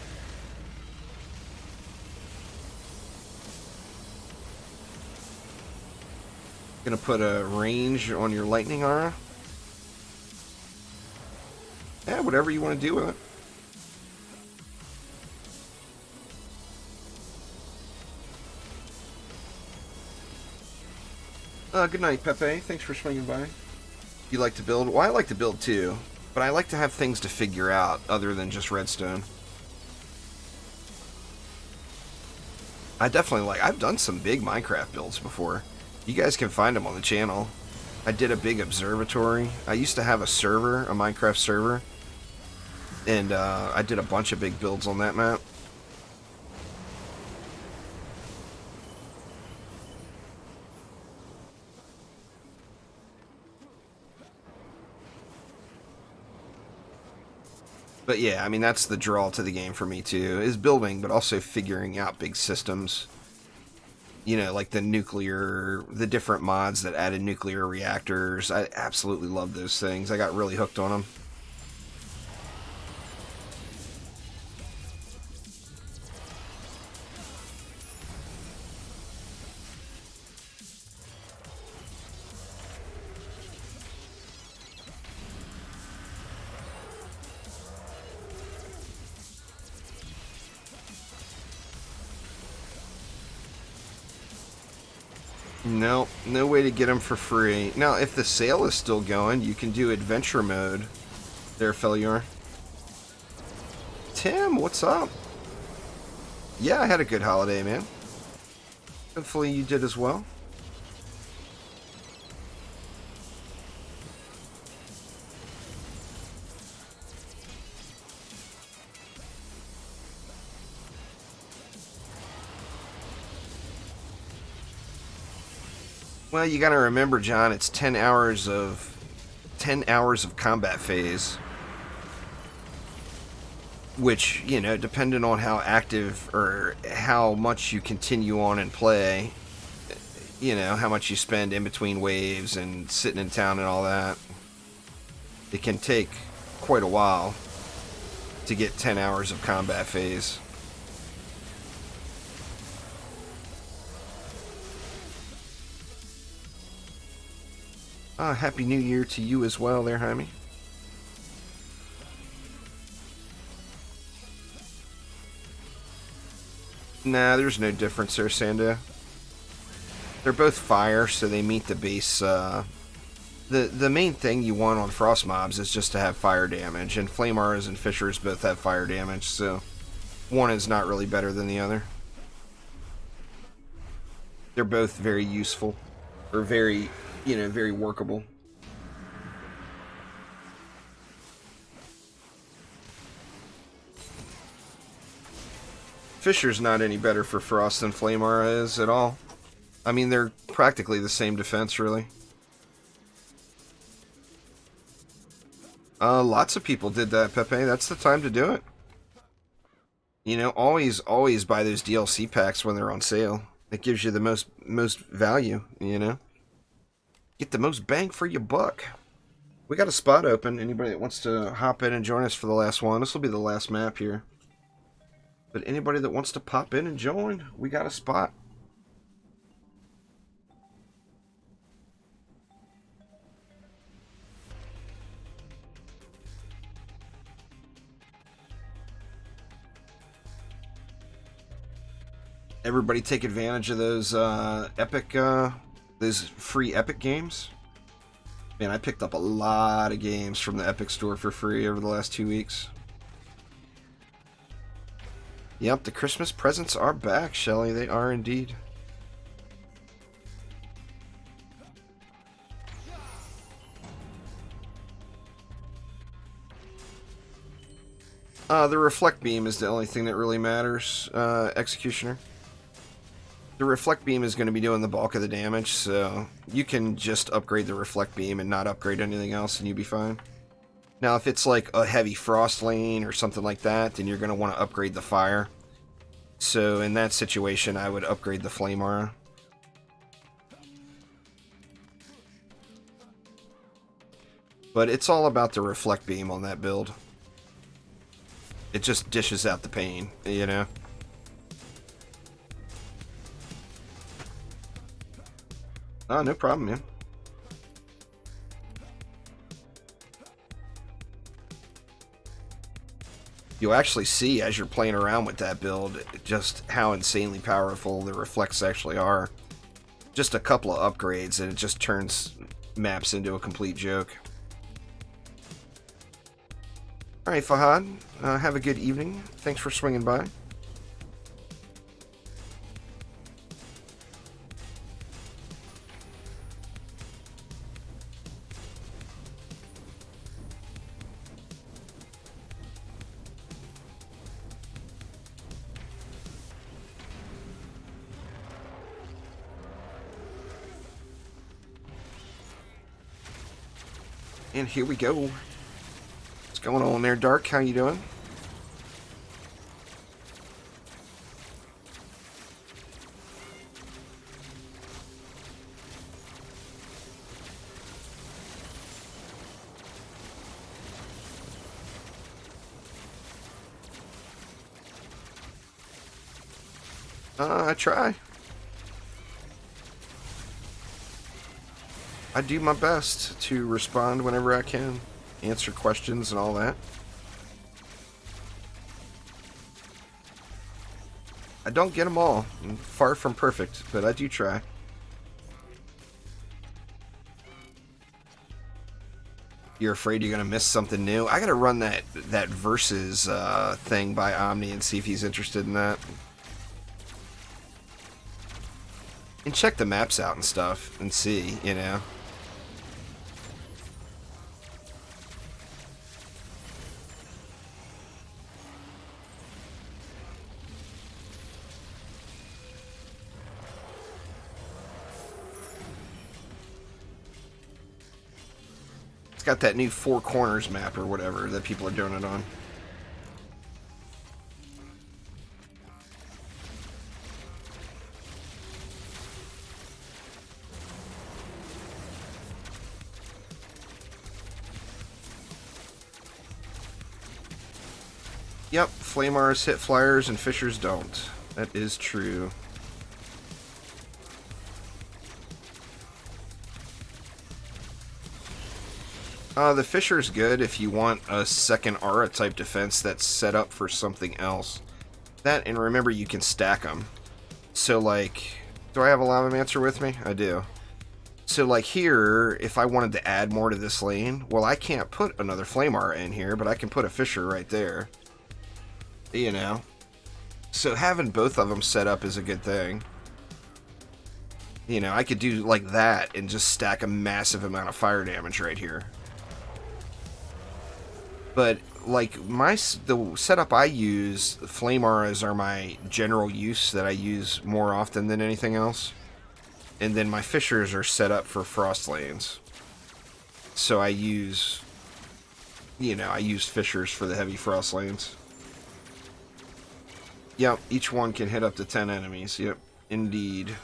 Gonna put a range on your lightning aura. Yeah, whatever you want to do with it. Good night, Pepe. Thanks for swinging by. You like to build? Well, I like to build too, but I like to have things to figure out other than just redstone. I definitely like... I've done some big Minecraft builds before. You guys can find them on the channel. I did a big observatory. I used to have a server, a Minecraft server, and I did a bunch of big builds on that map. But yeah, I mean, that's the draw to the game for me too, is building, but also figuring out big systems. You know, like the different mods that added nuclear reactors. I absolutely love those things. I got really hooked on them. No, no way to get them for free. Now, if the sale is still going, you can do adventure mode. There, Felior. Tim, what's up? Yeah, I had a good holiday, man. Hopefully you did as well. Well, you gotta remember, John, it's 10 hours of combat phase. Which, you know, depending on how active or how much you continue on and play, you know, how much you spend in between waves and sitting in town and all that, it can take quite a while to get 10 hours of combat phase. Happy New Year to you as well there, Jaime. Nah, there's no difference there, Sando. They're both fire, so they meet the base. The main thing you want on frost mobs is just to have fire damage, and flame auras and fissures both have fire damage, so one is not really better than the other. They're both very useful, or very, very workable. Fissure's not any better for frost than flame aura is at all. I mean, they're practically the same defense, really. Lots of people did that, Pepe. That's the time to do it. Always buy those DLC packs when they're on sale. It gives you the most value, Get the most bang for your buck. We got a spot open. Anybody that wants to hop in and join us for the last one. This will be the last map here. But anybody that wants to pop in and join, we got a spot. Everybody take advantage of those those free Epic games. Man, I picked up a lot of games from the Epic Store for free over the last 2 weeks. Yep, the Christmas presents are back, Shelly. They are indeed. The Reflect Beam is the only thing that really matters, Executioner. The Reflect Beam is going to be doing the bulk of the damage, so you can just upgrade the Reflect Beam and not upgrade anything else and you'll be fine. Now, if it's like a heavy Frost lane or something like that, then you're going to want to upgrade the Fire. So in that situation, I would upgrade the Flame Aura. But it's all about the Reflect Beam on that build. It just dishes out the pain, Oh, no problem, man. You'll actually see as you're playing around with that build just how insanely powerful the reflects actually are. Just a couple of upgrades and it just turns maps into a complete joke. Alright, Fahad, have a good evening. Thanks for swinging by. And here we go. What's going on there, Dark? How you doing? I try. I do my best to respond whenever I can, answer questions and all that. I don't get them all. I'm far from perfect, but I do try. You're afraid you're gonna miss something new? I gotta run that versus thing by Omni and see if he's interested in that. And check the maps out and stuff and see, It's got that new Four Corners map or whatever that people are doing it on. Yep, Flame Auras hit flyers and fissures don't. That is true. The Fisher's good if you want a second aura type defense that's set up for something else. That, and remember, you can stack them. So, like, do I have a Lavamancer with me? I do. So, like here, if I wanted to add more to this lane, well, I can't put another Flame Aura in here, but I can put a Fisher right there. You know? So having both of them set up is a good thing. You know, I could do like that and just stack a massive amount of fire damage right here. But, like, the setup I use, Flame Auras are my general use that I use more often than anything else. And then my Fishers are set up for Frost lanes. So I use, you know, I use Fishers for the heavy Frost lanes. Yep, each one can hit up to 10 enemies. Yep, indeed.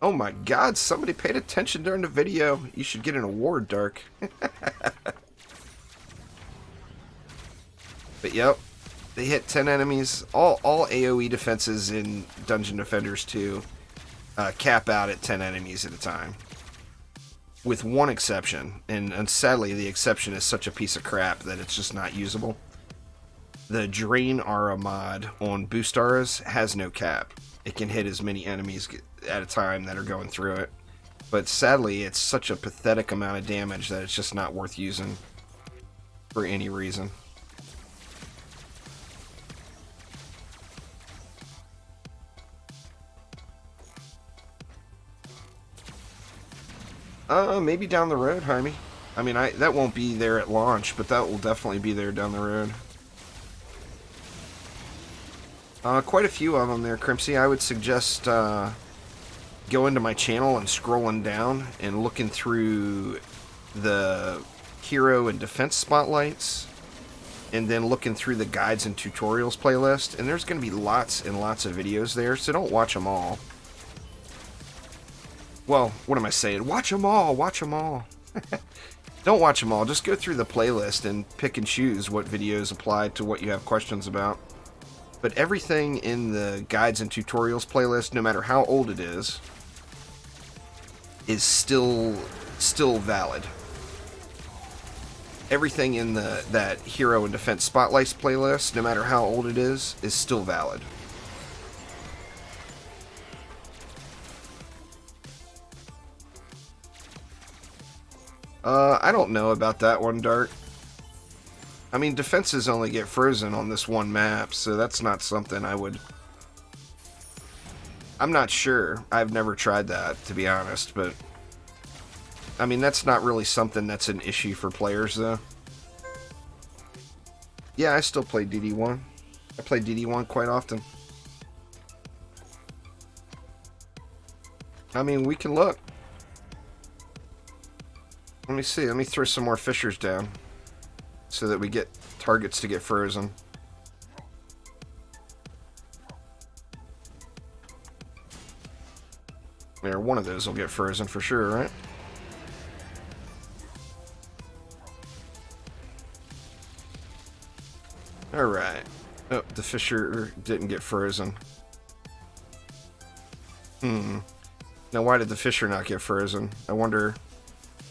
Oh my god, somebody paid attention during the video. You should get an award, Dark. But yep, they hit 10 enemies. All AoE defenses in Dungeon Defenders 2 cap out at 10 enemies at a time. With one exception, and sadly the exception is such a piece of crap that it's just not usable. The Drain Aura mod on Boost Auras has no cap. It can hit as many enemies at a time that are going through it. But sadly, it's such a pathetic amount of damage that it's just not worth using for any reason. Maybe down the road, Jaime. I mean, that won't be there at launch, but that will definitely be there down the road. Quite a few of them there, Crimpsy. I would suggest going to my channel and scrolling down and looking through the hero and defense spotlights, and then looking through the guides and tutorials playlist. And there's going to be lots and lots of videos there, so don't watch them all. Well, what am I saying? Watch them all! Watch them all! Don't watch them all. Just go through the playlist and pick and choose what videos apply to what you have questions about. But everything in the guides and tutorials playlist, no matter how old it is still valid. Everything in that hero and defense spotlights playlist, no matter how old it is still valid. I don't know about that one, Dark. I mean, defenses only get frozen on this one map, so that's not something I would... I'm not sure. I've never tried that, to be honest, but... I mean, that's not really something that's an issue for players, though. Yeah, I still play DD1. I play DD1 quite often. I mean, we can look. Let me see. Let me throw some more Fishers down so that we get targets to get frozen. There, one of those will get frozen for sure, right? Alright. Oh, the Fisher didn't get frozen. Now, why did the Fisher not get frozen? I wonder...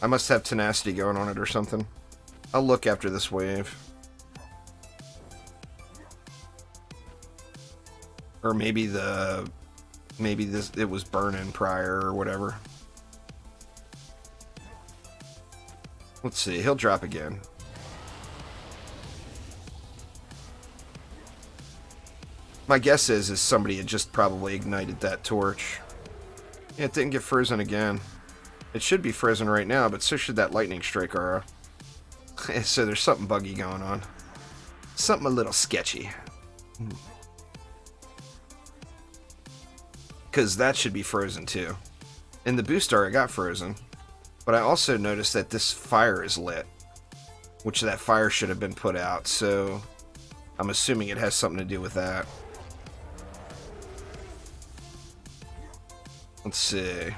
I must have tenacity going on it or something. I'll look after this wave. Or maybe it was burning prior or whatever. Let's see, he'll drop again. My guess is somebody had just probably ignited that torch. Yeah, it didn't get frozen again. It should be frozen right now, but so should that lightning strike aura. So there's something buggy going on. Something a little sketchy. Because that should be frozen too. And the boost aura got frozen. But I also noticed that this fire is lit. Which that fire should have been put out, so I'm assuming it has something to do with that. Let's see.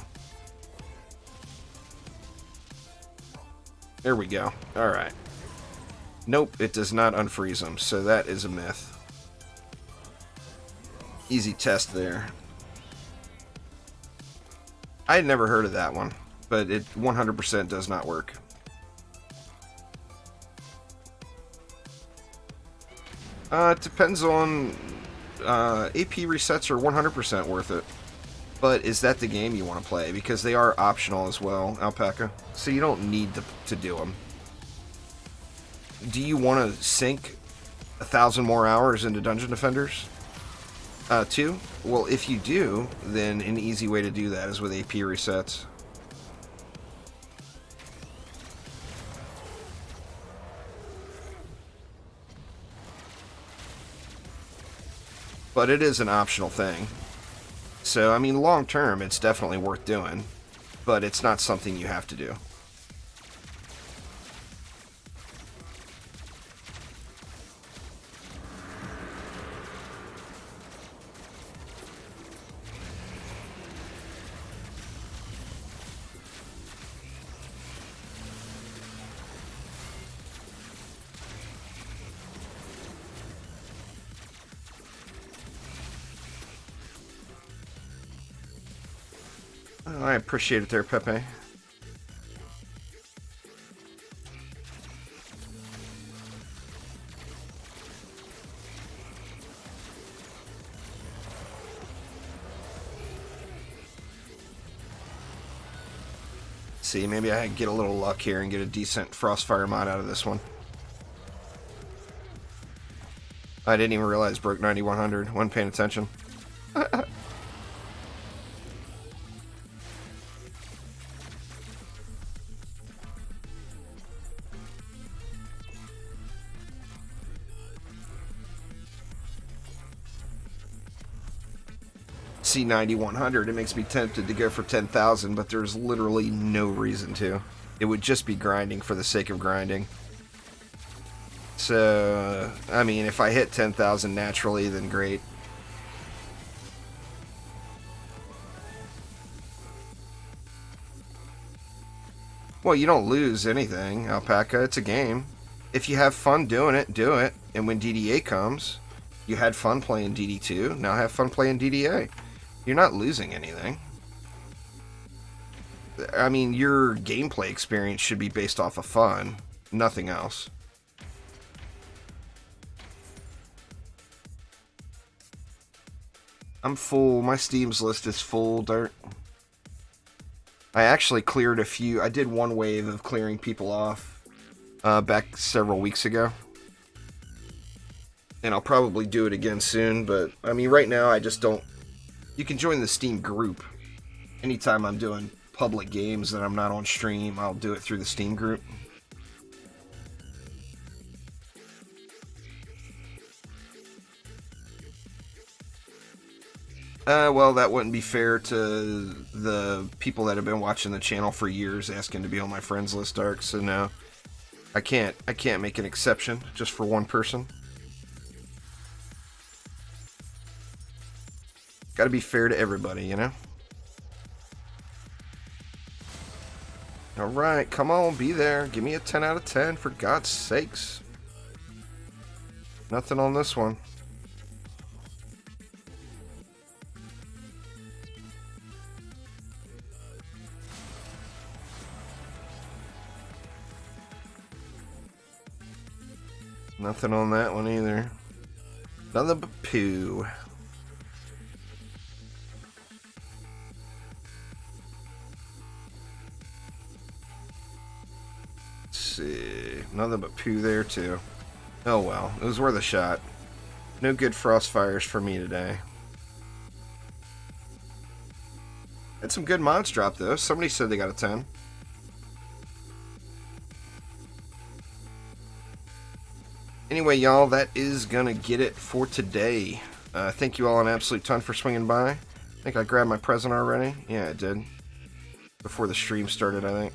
There we go. Alright. Nope, it does not unfreeze them, so that is a myth. Easy test there. I had never heard of that one, but it 100% does not work. It depends on... AP resets are 100% worth it. But is that the game you want to play? Because they are optional as well, Alpaca. So you don't need to do them. Do you want to sink 1,000 more hours into Dungeon Defenders? 2? Well, if you do, then an easy way to do that is with AP resets. But it is an optional thing. So, I mean, long term, it's definitely worth doing. But it's not something you have to do. Oh, I appreciate it there, Pepe. See, maybe I can get a little luck here and get a decent Frostfire mod out of this one. I didn't even realize broke 9100. Wasn't paying attention. See 9100, it makes me tempted to go for 10,000, but there's literally no reason to. It would just be grinding for the sake of grinding. So, I mean, if I hit 10,000 naturally, then great. Well, you don't lose anything, Alpaca. It's a game. If you have fun doing it, do it. And when DD8 comes, you had fun playing DD2, now have fun playing DD8. You're not losing anything. I mean, your gameplay experience should be based off of fun, nothing else. I'm full. My Steam's list is full, Dirt. I actually cleared a few. I did one wave of clearing people off back several weeks ago. And I'll probably do it again soon, but I mean, right now I just don't. You can join the Steam group. Anytime I'm doing public games that I'm not on stream, I'll do it through the Steam group. Well, that wouldn't be fair to the people that have been watching the channel for years asking to be on my friends list, Dark, so no. I can't make an exception just for one person. Gotta be fair to everybody, you know? Alright, come on, be there. Give me a 10 out of 10, for God's sakes. Nothing on this one. Nothing on that one either. Nothing but poo. See, nothing but poo there too. Oh well, it was worth a shot. No good Frostfires for me today. Had some good mods drop though. Somebody said they got a 10. Anyway, y'all, that is gonna get it for today. Thank you all an absolute ton for swinging by. I think I grabbed my present already. Yeah, I did. Before the stream started, I think.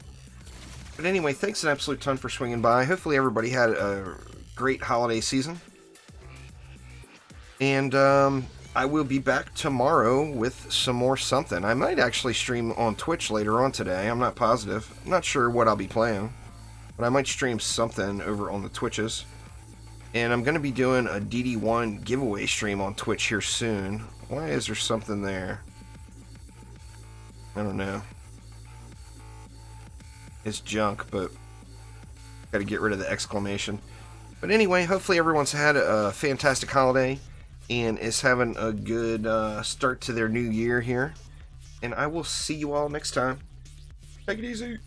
But anyway, thanks an absolute ton for swinging by. Hopefully everybody had a great holiday season. And I will be back tomorrow with some more something. I might actually stream on Twitch later on today. I'm not positive. I'm not sure what I'll be playing. But I might stream something over on the Twitches. And I'm going to be doing a DD1 giveaway stream on Twitch here soon. Why is there something there? I don't know. It's junk, but got to get rid of the exclamation. But anyway, hopefully everyone's had a fantastic holiday and is having a good start to their new year here. And I will see you all next time. Take it easy.